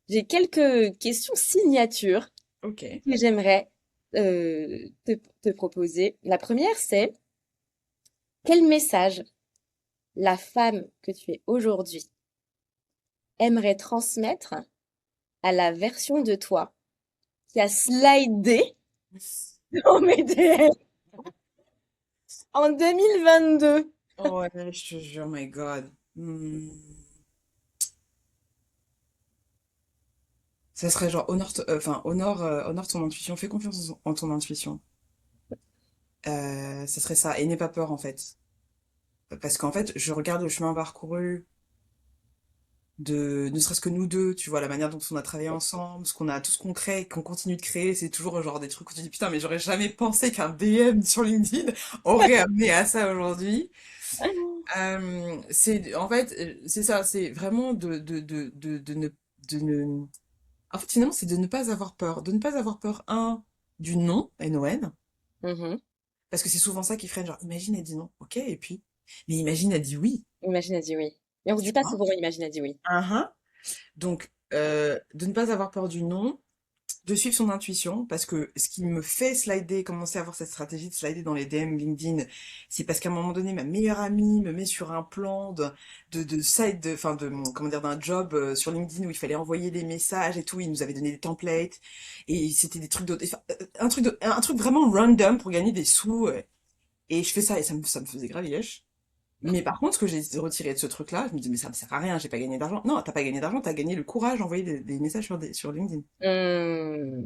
j'ai quelques questions signatures Ok. que j'aimerais te proposer. La première, c'est quel message la femme que tu es aujourd'hui aimerait transmettre à la version de toi qui a slidé dans mes DM en 2022? Ouais, je te jure, my God. Ça serait genre, honore ton intuition, fais confiance en ton intuition. Ça serait ça, et n'aie pas peur en fait. Parce qu'en fait, je regarde le chemin parcouru de, ne serait-ce que nous deux, tu vois, la manière dont on a travaillé ensemble, tout ce qu'on crée, qu'on continue de créer, c'est toujours genre des trucs où tu dis, putain, mais j'aurais jamais pensé qu'un DM sur LinkedIn aurait amené à ça aujourd'hui. En fait, c'est ça, c'est vraiment de ne, en fait, finalement, c'est de ne pas avoir peur. De ne pas avoir peur, du non, N-O-N, Mhm. parce que c'est souvent ça qui freine, genre, imagine, elle dit non, ok, et puis, mais imagine, elle dit oui, Imagine a dit oui. Et on se dit tu pas vois. souvent Imagine a dit oui. Uhum. Donc, de ne pas avoir peur du non, de suivre son intuition, parce que ce qui me fait slider, commencer à avoir cette stratégie de slider dans les DM LinkedIn, c'est parce qu'à un moment donné, ma meilleure amie me met sur un plan enfin comment dire, d'un job sur LinkedIn où il fallait envoyer des messages et tout, il nous avait donné des templates, et c'était des trucs d'autres, enfin, un truc vraiment random pour gagner des sous, et je fais ça, et ça me faisait grave yesh. Mais par contre, ce que j'ai retiré de ce truc-là, je me dis, mais ça me sert à rien, j'ai pas gagné d'argent. Non, t'as pas gagné d'argent, t'as gagné le courage d'envoyer des messages sur LinkedIn. Hmm.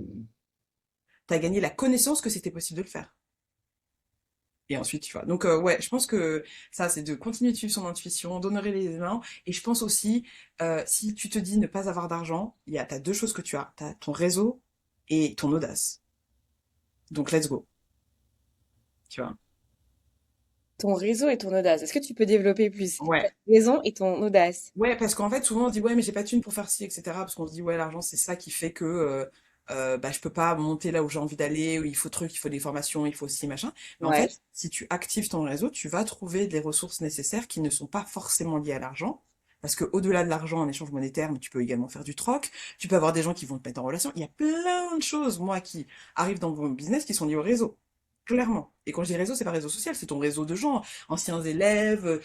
T'as gagné la connaissance que c'était possible de le faire. Et ensuite, tu vois. Donc, ouais, je pense que ça, c'est de continuer de suivre son intuition, d'honorer les humains. Et je pense aussi, si tu te dis ne pas avoir d'argent, t'as deux choses que tu as. T'as ton réseau et ton audace. Donc, let's go. Tu vois. Ton réseau et ton audace. Est-ce que tu peux développer plus? Ta Ouais. raison et ton audace. Ouais, parce qu'en fait, souvent on se dit, ouais, mais j'ai pas de thune pour faire ci, etc. Parce qu'on se dit, ouais, l'argent, c'est ça qui fait que bah, je peux pas monter là où j'ai envie d'aller, où il faut trucs, il faut des formations, il faut ci, machin. Mais en Ouais. fait, si tu actives ton réseau, tu vas trouver des ressources nécessaires qui ne sont pas forcément liées à l'argent, Parce que au-delà de l'argent en échange monétaire, mais tu peux également faire du troc, tu peux avoir des gens qui vont te mettre en relation. Il y a plein de choses, moi, qui arrivent dans mon business qui sont liées au réseau. Clairement. Et quand je dis réseau, c'est pas réseau social, c'est ton réseau de gens, anciens élèves,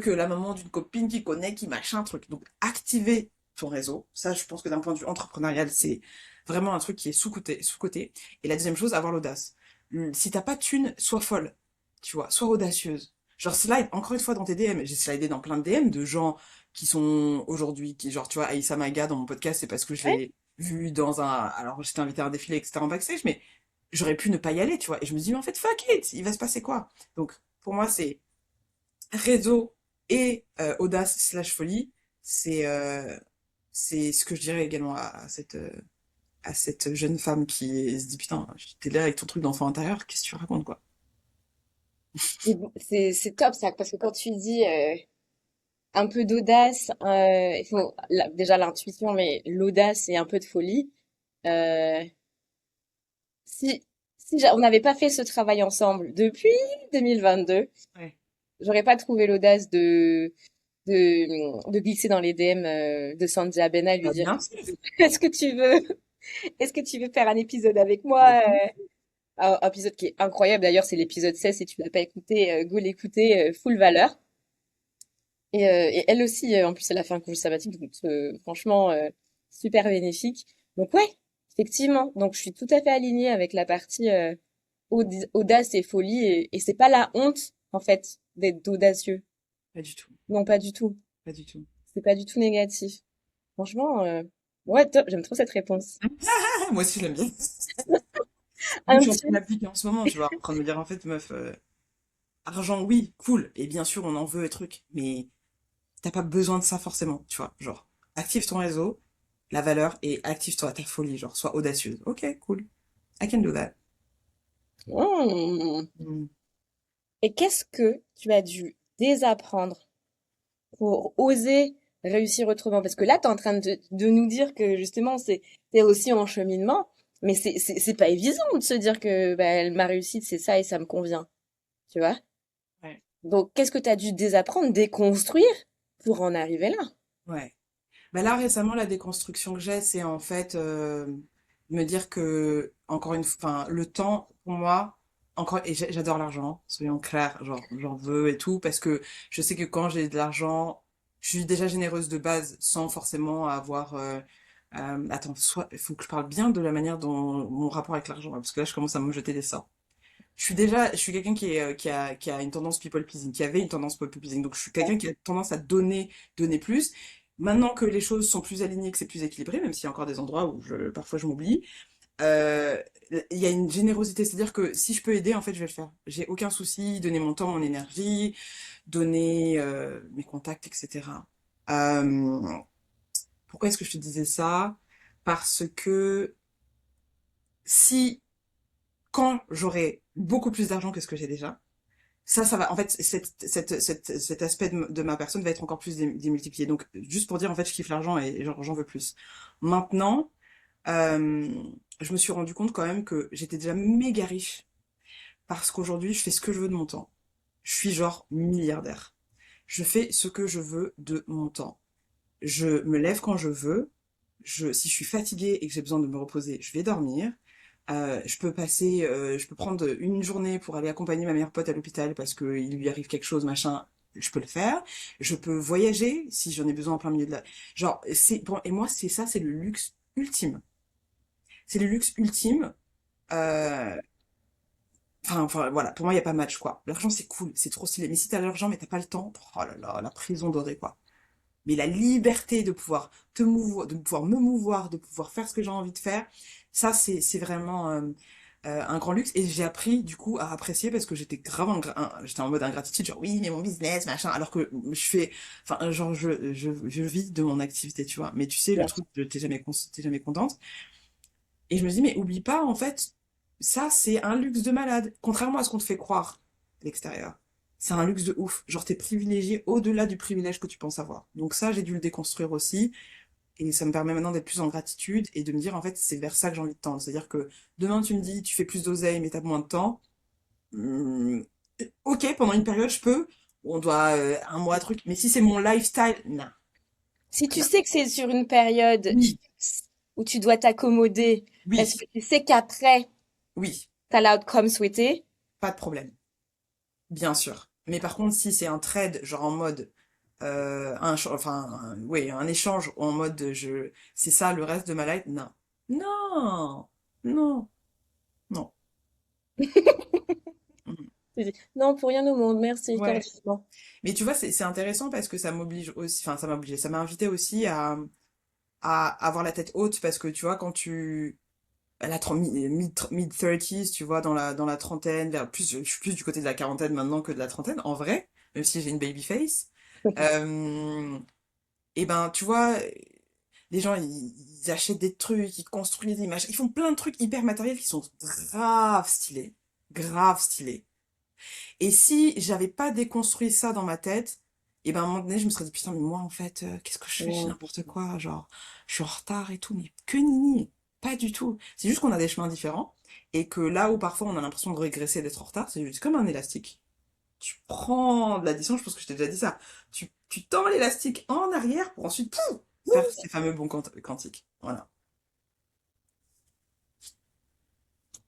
la maman d'une copine qui connaît, qui machin, truc. Donc, activer ton réseau. Ça, je pense que d'un point de vue entrepreneurial, c'est vraiment un truc qui est sous-coté, sous-coté. Et la deuxième chose, avoir l'audace. Si t'as pas de thune, sois folle. Tu vois, sois audacieuse. Genre, slide, encore une fois, dans tes DM. J'ai slidé dans plein de DM de gens qui sont aujourd'hui, qui, genre, tu vois, Aïssa Maga, dans mon podcast, c'est parce que je Ouais. l'ai vu dans un, alors, j'étais invité à un défilé, etc., en backstage, mais j'aurais pu ne pas y aller, tu vois. Et je me dis, mais en fait, fuck it, il va se passer quoi? Donc, pour moi, c'est réseau et audace slash folie. C'est c'est ce que je dirais également à cette jeune femme qui se dit, putain, t'es là avec ton truc d'enfant intérieur, qu'est-ce que tu racontes, quoi? Et bon, c'est top ça, parce que quand tu dis un peu d'audace, il faut déjà l'intuition, mais l'audace et un peu de folie. Euh, si on n'avait pas fait ce travail ensemble depuis 2022, Ouais. j'aurais pas trouvé l'audace de glisser dans les DM de Sandy Abena et lui Bah, dire bien sûr. est-ce que tu veux est-ce que tu veux faire un épisode avec moi Avec lui. un épisode qui est incroyable d'ailleurs, c'est l'épisode 16. Si tu l'as pas écouté, go l'écouter, full valeur. Et elle aussi, en plus, elle a fait un congé sabbatique, donc franchement, super bénéfique. Donc ouais, effectivement. Donc je suis tout à fait alignée avec la partie audace et folie, et c'est pas la honte, en fait, d'être audacieux. Pas du tout. Non, pas du tout. Pas du tout. C'est pas du tout négatif. Franchement, ouais, top, j'aime trop cette réponse. Ah, moi aussi, je l'aime bien. Moi, je suis en train de Intime. l'appliquer en ce moment, tu vois, en train de me dire, en fait, meuf, argent, oui, cool. Et bien sûr, on en veut et trucs, mais t'as pas besoin de ça forcément, tu vois. Genre, active ton réseau, la valeur, et active-toi ta folie, genre, sois audacieuse. Ok, cool. I can do that. Mmh. Mm. Et qu'est-ce que tu as dû désapprendre pour oser réussir autrement? Parce que là, tu es en train de nous dire que justement, c'est aussi en cheminement, mais c'est pas évident de se dire que bah, ma réussite, c'est ça et ça me convient, tu vois? Ouais. Donc, qu'est-ce que tu as dû désapprendre, déconstruire pour en arriver là? Ouais. Bah là, récemment, la déconstruction que j'ai, c'est en fait me dire que, encore une fois, enfin, le temps, pour moi, encore, et j'adore l'argent, soyons clairs, genre, j'en veux et tout, parce que je sais que quand j'ai de l'argent, je suis déjà généreuse de base, sans forcément avoir... attends, soit, il faut que je parle bien de la manière dont mon rapport avec l'argent, hein, parce que là, je commence à me jeter des sorts. Je suis quelqu'un qui a une tendance people pleasing, qui avait une tendance people pleasing. Donc, je suis quelqu'un qui a tendance à donner plus. Maintenant que les choses sont plus alignées, que c'est plus équilibré, même s'il y a encore des endroits où parfois je m'oublie, euh, il y a une générosité. C'est-à-dire que si je peux aider, en fait, je vais le faire. J'ai aucun souci, donner mon temps, mon énergie, donner mes contacts, etc. Euh, Pourquoi est-ce que je te disais ça? Parce que si, quand j'aurai beaucoup plus d'argent que ce que j'ai déjà, ça va. En fait, cet aspect de ma personne va être encore plus démultiplié. Donc, juste pour dire, en fait, je kiffe l'argent et genre, j'en veux plus. Maintenant, euh, je me suis rendu compte quand même que j'étais déjà méga riche parce qu'aujourd'hui, je fais ce que je veux de mon temps. Je suis genre milliardaire. Je fais ce que je veux de mon temps. Je me lève quand je veux. Si je suis fatiguée et que j'ai besoin de me reposer, je vais dormir. Je peux prendre une journée pour aller accompagner ma meilleure pote à l'hôpital parce qu'il lui arrive quelque chose, machin. Je peux le faire. Je peux voyager si j'en ai besoin en plein milieu de la. Genre, bon, et moi, c'est ça, c'est le luxe ultime. C'est le luxe ultime. Euh, voilà, pour moi, il n'y a pas match, quoi. L'argent, c'est cool, c'est trop stylé. Mais si t'as l'argent, mais t'as pas le temps, oh là là, la prison dorée, quoi. Mais la liberté de pouvoir te mouvoir, de pouvoir me mouvoir, de pouvoir faire ce que j'ai envie de faire, ça, c'est vraiment un grand luxe. Et j'ai appris, du coup, à apprécier parce que j'étais grave, j'étais en mode ingratitude, genre oui, mais mon business, machin, alors que genre, je vis de mon activité, tu vois. Mais tu sais, le Bien truc sûr. de t'es jamais contente. Et je me dis, mais oublie pas, en fait, ça, c'est un luxe de malade. Contrairement à ce qu'on te fait croire à l'extérieur. C'est un luxe de ouf. Genre, t'es privilégié au-delà du privilège que tu penses avoir. Donc ça, j'ai dû le déconstruire aussi. Et ça me permet maintenant d'être plus en gratitude et de me dire, en fait, c'est vers ça que j'ai envie de tendre. C'est-à-dire que demain, tu me dis, tu fais plus d'oseille, mais t'as moins de temps. Hum, ok, pendant une période, je peux. On doit un mois, truc. Mais si c'est mon lifestyle, non. Si tu sais que c'est sur une période Oui, fixe où tu dois t'accommoder parce oui, que tu sais qu'après, oui, t'as l'outcome souhaité, pas de problème, bien sûr. Mais par contre, si c'est un trade, genre en mode, oui, un échange en mode, c'est ça le reste de ma life, non, non, non, non. Mhm. tu dis non, pour rien au monde, merci, Ouais. cordialement. Mais tu vois, c'est intéressant parce que ça m'oblige aussi, enfin, ça m'a obligé, ça m'a invité aussi à avoir la tête haute parce que tu vois, quand tu, à la mid-30s, tu vois, dans la trentaine, je suis plus du côté de la quarantaine maintenant que de la trentaine, en vrai, même si j'ai une baby face. Euh, et ben, tu vois, les gens, ils achètent des trucs, ils construisent des images, ils font plein de trucs hyper matériels qui sont grave stylés. Grave stylés. Et si j'avais pas déconstruit ça dans ma tête, et ben à un moment donné, je me serais dit, putain, mais moi, en fait, qu'est-ce que je fais? Je fais Ouais. n'importe quoi, genre, je suis en retard et tout, mais que nini, pas du tout. C'est juste qu'on a des chemins différents, et que là où parfois on a l'impression de régresser, d'être en retard, c'est juste comme un élastique. Tu prends de l'addition, je pense que je t'ai déjà dit ça. Tu tends l'élastique en arrière pour ensuite pouf, faire ces fameux bons quantiques. Voilà.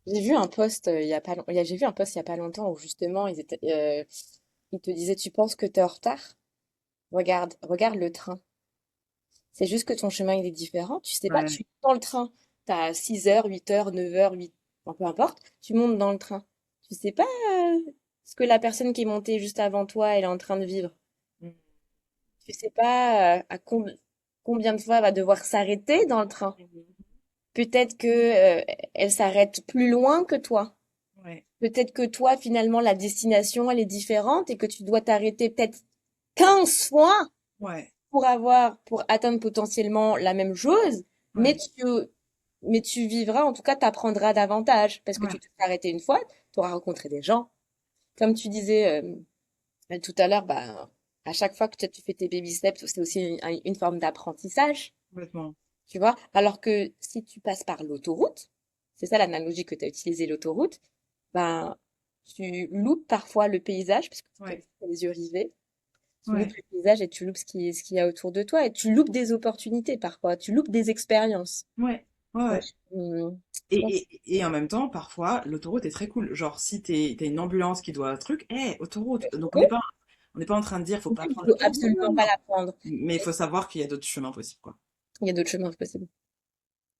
J'ai vu un post il y a pas long- il y a- j'ai vu un post il y a pas longtemps où justement ils te disaient tu penses que t'es en retard? Regarde le train. C'est juste que ton chemin il est différent. Tu sais pas, Ouais, tu es dans le train. T'as 6 heures, 8 heures, 9 heures, 8, enfin, peu importe. Tu montes dans le train. Tu sais pas ce que la personne qui est montée juste avant toi elle est en train de vivre. Tu sais pas combien de fois elle va devoir s'arrêter dans le train. Peut-être que elle s'arrête plus loin que toi. ouais, Peut-être que toi, finalement, la destination, elle est différente et que tu dois t'arrêter peut-être 15 fois ouais, pour atteindre potentiellement la même chose, mais ouais, tu vivras, en tout cas, t'apprendras davantage parce que tu ouais, t'es arrêté une fois, tu auras rencontré des gens. Comme tu disais tout à l'heure, bah, à chaque fois que tu fais tes baby steps, c'est aussi une forme d'apprentissage, complètement. tu vois. Alors que si tu passes par l'autoroute, c'est ça l'analogie que tu as utilisé, l'autoroute, ben, tu loupes parfois le paysage parce que tu Ouais, as les yeux rivés. Tu loupes ouais, le paysage et tu loupes ce qu'il y a autour de toi et tu loupes des opportunités parfois, tu loupes des expériences. ouais, ouais, Donc, ouais. je pense, Et en même temps, parfois, l'autoroute est très cool. Genre, si t'es une ambulance qui doit un truc, autoroute. Donc, oui, on n'est pas en train de dire, faut pas il prendre faut l'autoroute. Non, non, absolument pas non. la prendre. Mais il faut savoir qu'il y a d'autres chemins possibles, quoi. Il y a d'autres chemins possibles.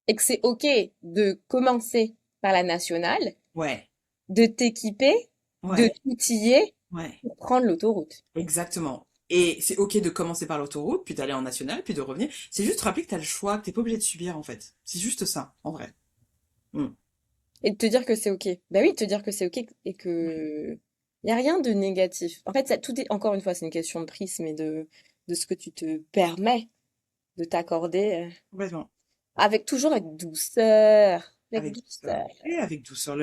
Et que c'est OK de commencer par la nationale, Ouais, de t'équiper, de ouais, t'outiller ouais. pour prendre l'autoroute. Exactement. Et c'est ok de commencer par l'autoroute, puis d'aller en national, puis de revenir. C'est juste rappeler que t'as le choix, que t'es pas obligé de subir, en fait. C'est juste ça, en vrai. Mm. Et de te dire que c'est OK. Ben oui, te dire que c'est OK et que il y a rien de négatif. En fait, ça, tout est, encore une fois, c'est une question de prisme et de ce que tu te permets de t'accorder Complètement. avec toujours avec douceur, avec Avec douceur. douceur. Et avec douceur.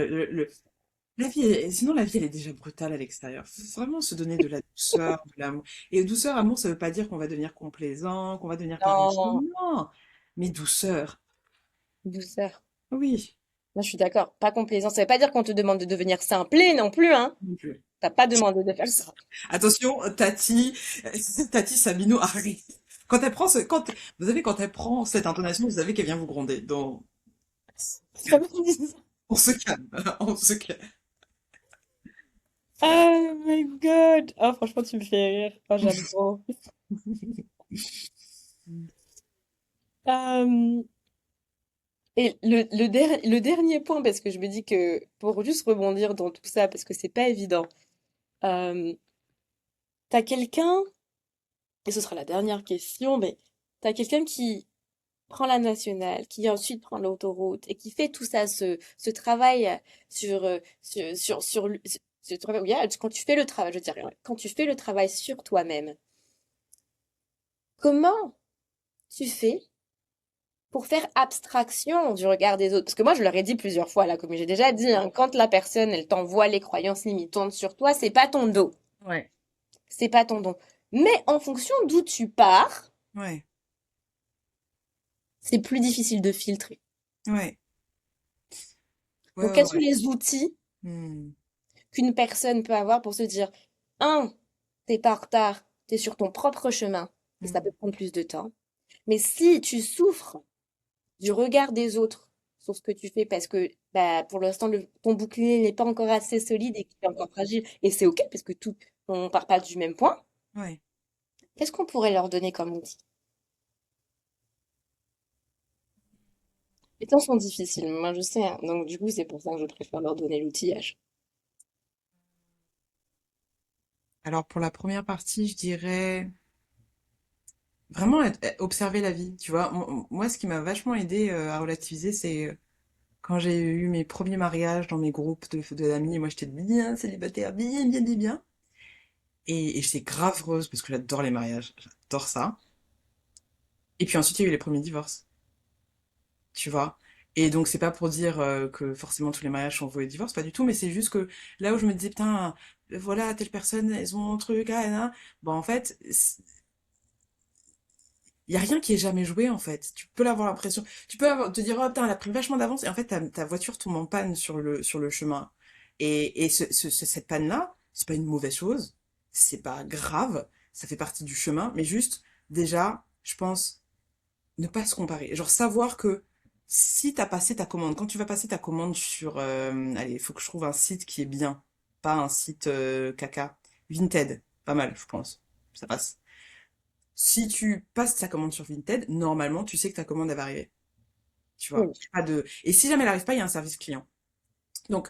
La vie, sinon la vie elle est déjà brutale à l'extérieur. Faut vraiment se donner de la douceur, de l'amour. Et douceur, amour, ça veut pas dire qu'on va devenir complaisant, qu'on va devenir paresseux. Non, Non, mais douceur. douceur. Oui, Moi, je suis d'accord. Pas complaisant. Ça veut pas dire qu'on te demande de devenir simplé non plus, hein. non plus. T'as pas demandé de faire ça. Attention, Tati, Tati Sabino arrive. Vous savez, quand elle prend cette intonation, vous savez qu'elle vient vous gronder. Donc, on se calme, on se calme. Oh my God. Oh, franchement, tu me fais rire. Oh, j'aime trop. Euh, et le dernier point, parce que je me dis que pour juste rebondir dans tout ça, parce que c'est pas évident, euh, t'as quelqu'un, et ce sera la dernière question, mais t'as quelqu'un qui prend la nationale, qui ensuite prend l'autoroute et qui fait tout ça, ce travail sur le travail, yeah, quand tu fais le travail, je veux dire, quand tu fais le travail sur toi-même, comment tu fais pour faire abstraction du regard des autres? Parce que moi, je leur ai dit plusieurs fois, là, comme j'ai déjà dit, hein, quand la personne, elle t'envoie les croyances limitantes sur toi, c'est pas ton dos, Ouais, c'est pas ton don. Mais en fonction d'où tu pars, ouais, c'est plus difficile de filtrer. ouais, ouais, Donc, ouais, quels sont ouais. les outils Hmm, qu'une personne peut avoir pour se dire, un, t'es pas en retard, t'es sur ton propre chemin, et ça hmm, peut prendre plus de temps. Mais si tu souffres du regard des autres sur ce que tu fais parce que bah, pour l'instant, ton bouclier n'est pas encore assez solide et qu'il est encore fragile, et c'est OK parce que on part pas du même point, Ouais. qu'est-ce qu'on pourrait leur donner comme outil? Les temps sont difficiles, moi je sais, hein. Donc du coup, c'est pour ça que je préfère leur donner l'outillage. Alors pour la première partie, je dirais vraiment observer la vie, tu vois. Moi, ce qui m'a vachement aidé à relativiser, c'est quand j'ai eu mes premiers mariages dans mes groupes de d'amis, et moi j'étais bien célibataire, bien, bien, bien, bien. Et j'étais grave heureuse parce que j'adore les mariages, j'adore ça. Et puis ensuite, il y a eu les premiers divorces, tu vois. Et donc, c'est pas pour dire que forcément tous les mariages sont voués au divorce, pas du tout, mais c'est juste que là où je me disais, putain, voilà, telle personne, elles ont un truc, ah, ah, ah. Bon, en fait, il y a rien qui est jamais joué, en fait. Tu peux avoir l'impression, tu peux te dire, oh putain, elle a pris vachement d'avance, et en fait, ta voiture tombe en panne sur le chemin. Et cette panne-là, c'est pas une mauvaise chose, c'est pas grave, ça fait partie du chemin, mais juste, déjà, je pense, ne pas se comparer. Genre savoir que si t'as passé ta commande, quand tu vas passer ta commande sur, allez, il faut que je trouve un site qui est bien, pas un site caca. Vinted, pas mal, je pense. Ça passe. Si tu passes ta commande sur Vinted, normalement, tu sais que ta commande elle va arriver. Tu vois. Oui. Pas de... Et si jamais elle n'arrive pas, il y a un service client. Donc,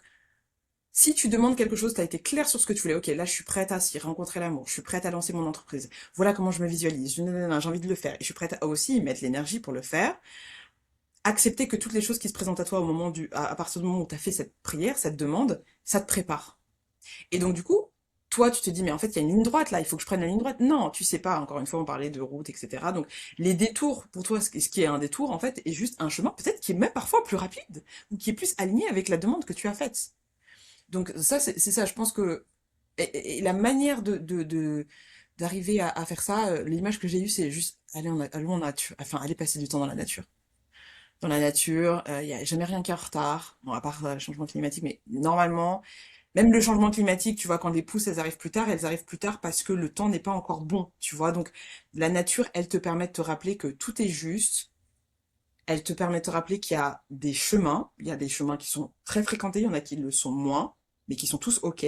si tu demandes quelque chose, tu as été clair sur ce que tu voulais. Ok, là, je suis prête à s'y rencontrer l'amour. Je suis prête à lancer mon entreprise. Voilà comment je me visualise. J'ai envie de le faire. Et je suis prête à aussi y mettre l'énergie pour le faire. Accepter que toutes les choses qui se présentent à toi à partir du moment où tu as fait cette prière, cette demande, ça te prépare. Et donc, du coup, toi, tu te dis, mais en fait, il y a une ligne droite là, il faut que je prenne la ligne droite. Non, tu sais pas, encore une fois, on parlait de route, etc. Donc, les détours, pour toi, ce qui est un détour, en fait, est juste un chemin, peut-être qui est même parfois plus rapide, ou qui est plus aligné avec la demande que tu as faite. Donc, ça, c'est ça, je pense que, et la manière d'arriver à faire ça, l'image que j'ai eue, c'est juste aller en nature, enfin, aller passer du temps dans la nature. Dans la nature, il y a jamais rien qui est en retard, bon, à part le changement climatique, mais normalement, même le changement climatique, tu vois, quand les pousses, elles arrivent plus tard parce que le temps n'est pas encore bon, tu vois. Donc, la nature, elle te permet de te rappeler que tout est juste. Elle te permet de te rappeler qu'il y a des chemins. Il y a des chemins qui sont très fréquentés, il y en a qui le sont moins, mais qui sont tous OK.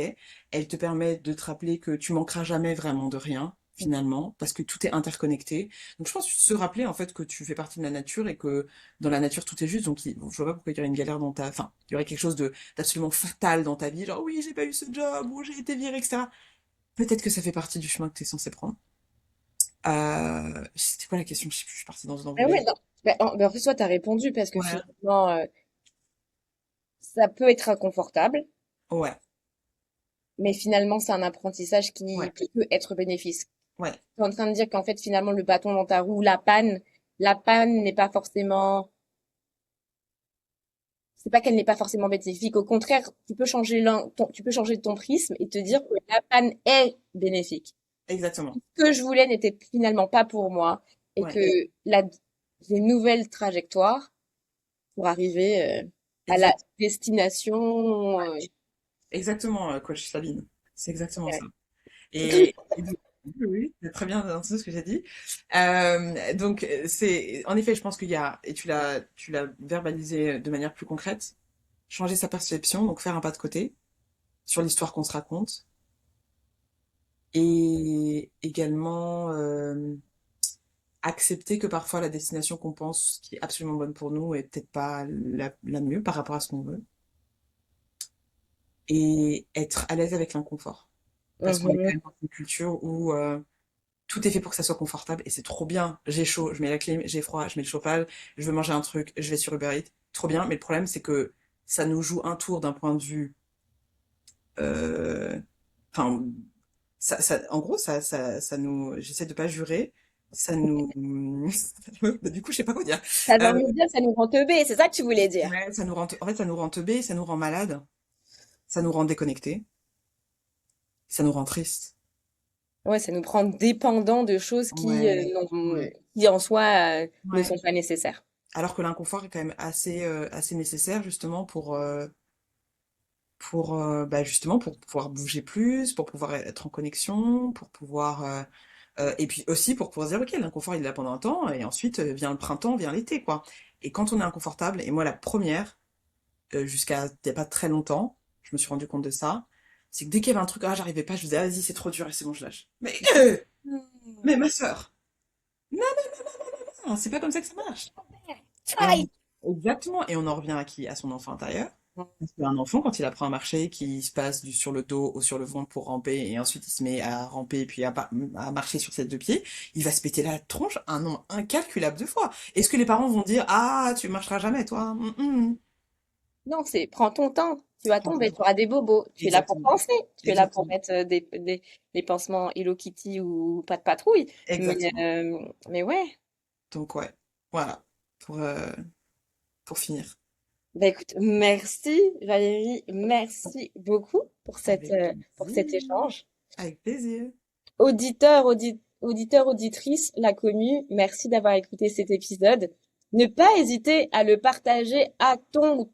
Elle te permet de te rappeler que tu manqueras jamais vraiment de rien, finalement, parce que tout est interconnecté. Donc, je pense se rappeler, en fait, que tu fais partie de la nature et que dans la nature, tout est juste. Donc, bon, je vois pas pourquoi il y aurait une galère dans enfin, il y aurait quelque chose d'absolument fatal dans ta vie, genre, oui, j'ai pas eu ce job, ou j'ai été virée, etc. Peut-être que ça fait partie du chemin que tu es censé prendre. C'était quoi la question? Je sais plus, je suis partie dans une Ah ouais, envolée. non. En fait, toi, t'as répondu parce que Ouais. finalement, ça peut être inconfortable, Ouais. mais finalement, c'est un apprentissage qui Ouais. peut être bénéfique. Ouais. Tu es en train de dire qu'en fait, finalement, le bâton dans ta roue, la panne n'est pas forcément, c'est pas qu'elle n'est pas forcément bénéfique. Au contraire, tu peux changer ton prisme et te dire que la panne est bénéfique. Exactement. Ce que je voulais n'était finalement pas pour moi et Ouais. que j'ai une nouvelle trajectoire pour arriver à la Exact. destination. Exactement, coach Sabine. C'est exactement ça. Ouais. Oui, oui, c'est très bien dans tout ce que j'ai dit. Donc, c'est, en effet, je pense qu'il y a, et tu l'as verbalisé de manière plus concrète, changer sa perception, donc faire un pas de côté sur l'histoire qu'on se raconte, et également accepter que parfois la destination qu'on pense qui est absolument bonne pour nous est peut-être pas la mieux par rapport à ce qu'on veut, et être à l'aise avec l'inconfort. Parce qu'on est quand Mhm. même dans une culture où tout est fait pour que ça soit confortable et c'est trop bien. J'ai chaud, je mets la clim, j'ai froid, je mets le chauffage, je veux manger un truc, je vais sur Uber Eats. Trop bien, mais le problème c'est que ça nous joue un tour d'un point de vue euh, enfin en gros ça nous j'essaie de pas jurer, ça nous du coup je sais pas quoi dire. Ça dans Euh, le média, ça nous rend teubés, c'est ça que tu voulais dire. ouais, ça nous rend en fait ça nous rend teubés, ça nous rend malades, ça nous rend déconnectés, ça nous rend tristes. Ouais, ça nous rend dépendants de choses Ouais, ouais, qui en soi ne ouais. sont pas nécessaires. Alors que l'inconfort est quand même assez nécessaire justement pour bah, justement pour pouvoir bouger plus, pour pouvoir être en connexion, pour pouvoir Et puis aussi pour se dire, ok, l'inconfort il est là pendant un temps, et ensuite vient le printemps, vient l'été, quoi. Et quand on est inconfortable, et moi la première, jusqu'à il y a pas très longtemps, je me suis rendu compte de ça, c'est que dès qu'il y avait un truc, ah j'arrivais pas, je disais, ah, vas-y, c'est trop dur, et c'est bon, je lâche. Mais ma sœur, non, c'est pas comme ça que ça marche. Et Try. exactement, et on en revient à qui? À son enfant intérieur. Parce qu'un enfant, quand il apprend à marcher, qu'il se passe sur le dos ou sur le ventre pour ramper, et ensuite il se met à ramper, puis à marcher sur ses deux pieds, il va se péter la tronche un nombre incalculable de fois. Est-ce que les parents vont dire, ah, tu marcheras jamais, toi? Non, c'est prends ton temps. Tu vas Prends ton tomber, tu temps. auras des bobos. Tu es là pour Exactement. penser. Tu es là pour Exactement. mettre des pansements Hello Kitty ou pas de patrouille. Mais, Exactement. mais ouais. Donc ouais, voilà, pour, euh, pour finir. Bah écoute, merci Valérie, merci beaucoup Avec pour cet plaisir. échange. Avec plaisir. Auditeur, auditrice, la commu, merci d'avoir écouté cet épisode. Ne pas hésiter à le partager à ton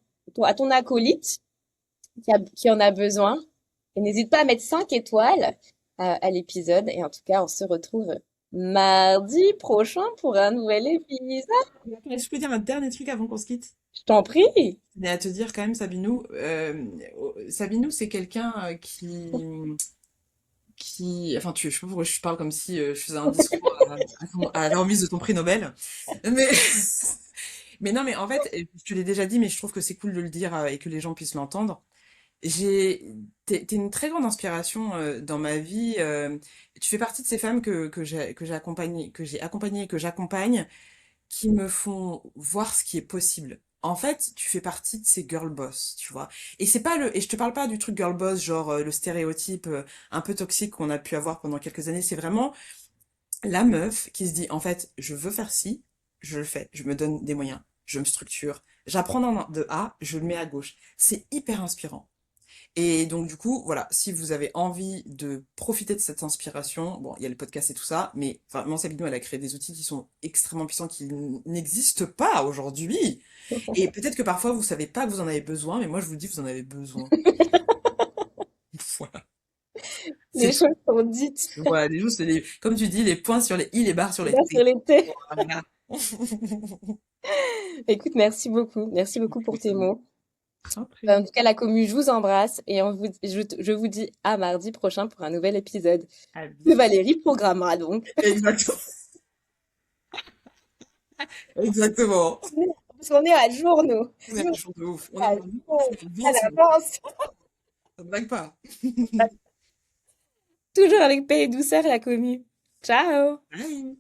acolyte qui en a besoin. Et n'hésite pas à mettre 5 étoiles à l'épisode. Et en tout cas, on se retrouve mardi prochain pour un nouvel épisode. Est-ce que je peux dire un dernier truc avant qu'on se quitte? Je t'en prie. Mais à te dire quand même, Sabinou, Sabinou, c'est quelqu'un enfin, je sais pas pourquoi je parle comme si je faisais un discours à la remise de ton prix Nobel, mais, mais non, mais en fait, je te l'ai déjà dit, mais je trouve que c'est cool de le dire et que les gens puissent l'entendre. T'es une très grande inspiration dans ma vie. Tu fais partie de ces femmes que j'ai accompagnées et que j'accompagne, qui me font voir ce qui est possible. En fait, tu fais partie de ces girl boss, tu vois. Et je te parle pas du truc girl boss, genre le stéréotype un peu toxique qu'on a pu avoir pendant quelques années. C'est vraiment la meuf qui se dit, en fait, je veux faire ci, je le fais. Je me donne des moyens, je me structure. J'apprends de A, je le mets à gauche. C'est hyper inspirant. Et donc, du coup, voilà, si vous avez envie de profiter de cette inspiration, bon, il y a le podcast et tout ça, mais vraiment, Sabine, elle a créé des outils qui sont extrêmement puissants, qui n'existent pas aujourd'hui. Et peut-être que parfois, vous savez pas que vous en avez besoin, mais moi, je vous dis, vous en avez besoin. Voilà. Les C'est tout. choses sont dites. Voilà, les jours, comme tu dis, les points sur les i, les barres sur les Là sur t. l'été. Voilà. Écoute, merci beaucoup. Merci beaucoup pour tes mots. Sans En prix. tout cas, la commu, je vous embrasse et je vous dis à mardi prochain pour un nouvel épisode À que bisous. Valérie programmera donc. Exactement. Exactement. Parce qu'on est à jour, nous. On est Nous, un jour de ouf. on est à On jour. fait À bien son boulot. l'avance. Ça ne blague pas. Toujours avec paix et douceur, la commu. Ciao! Bye.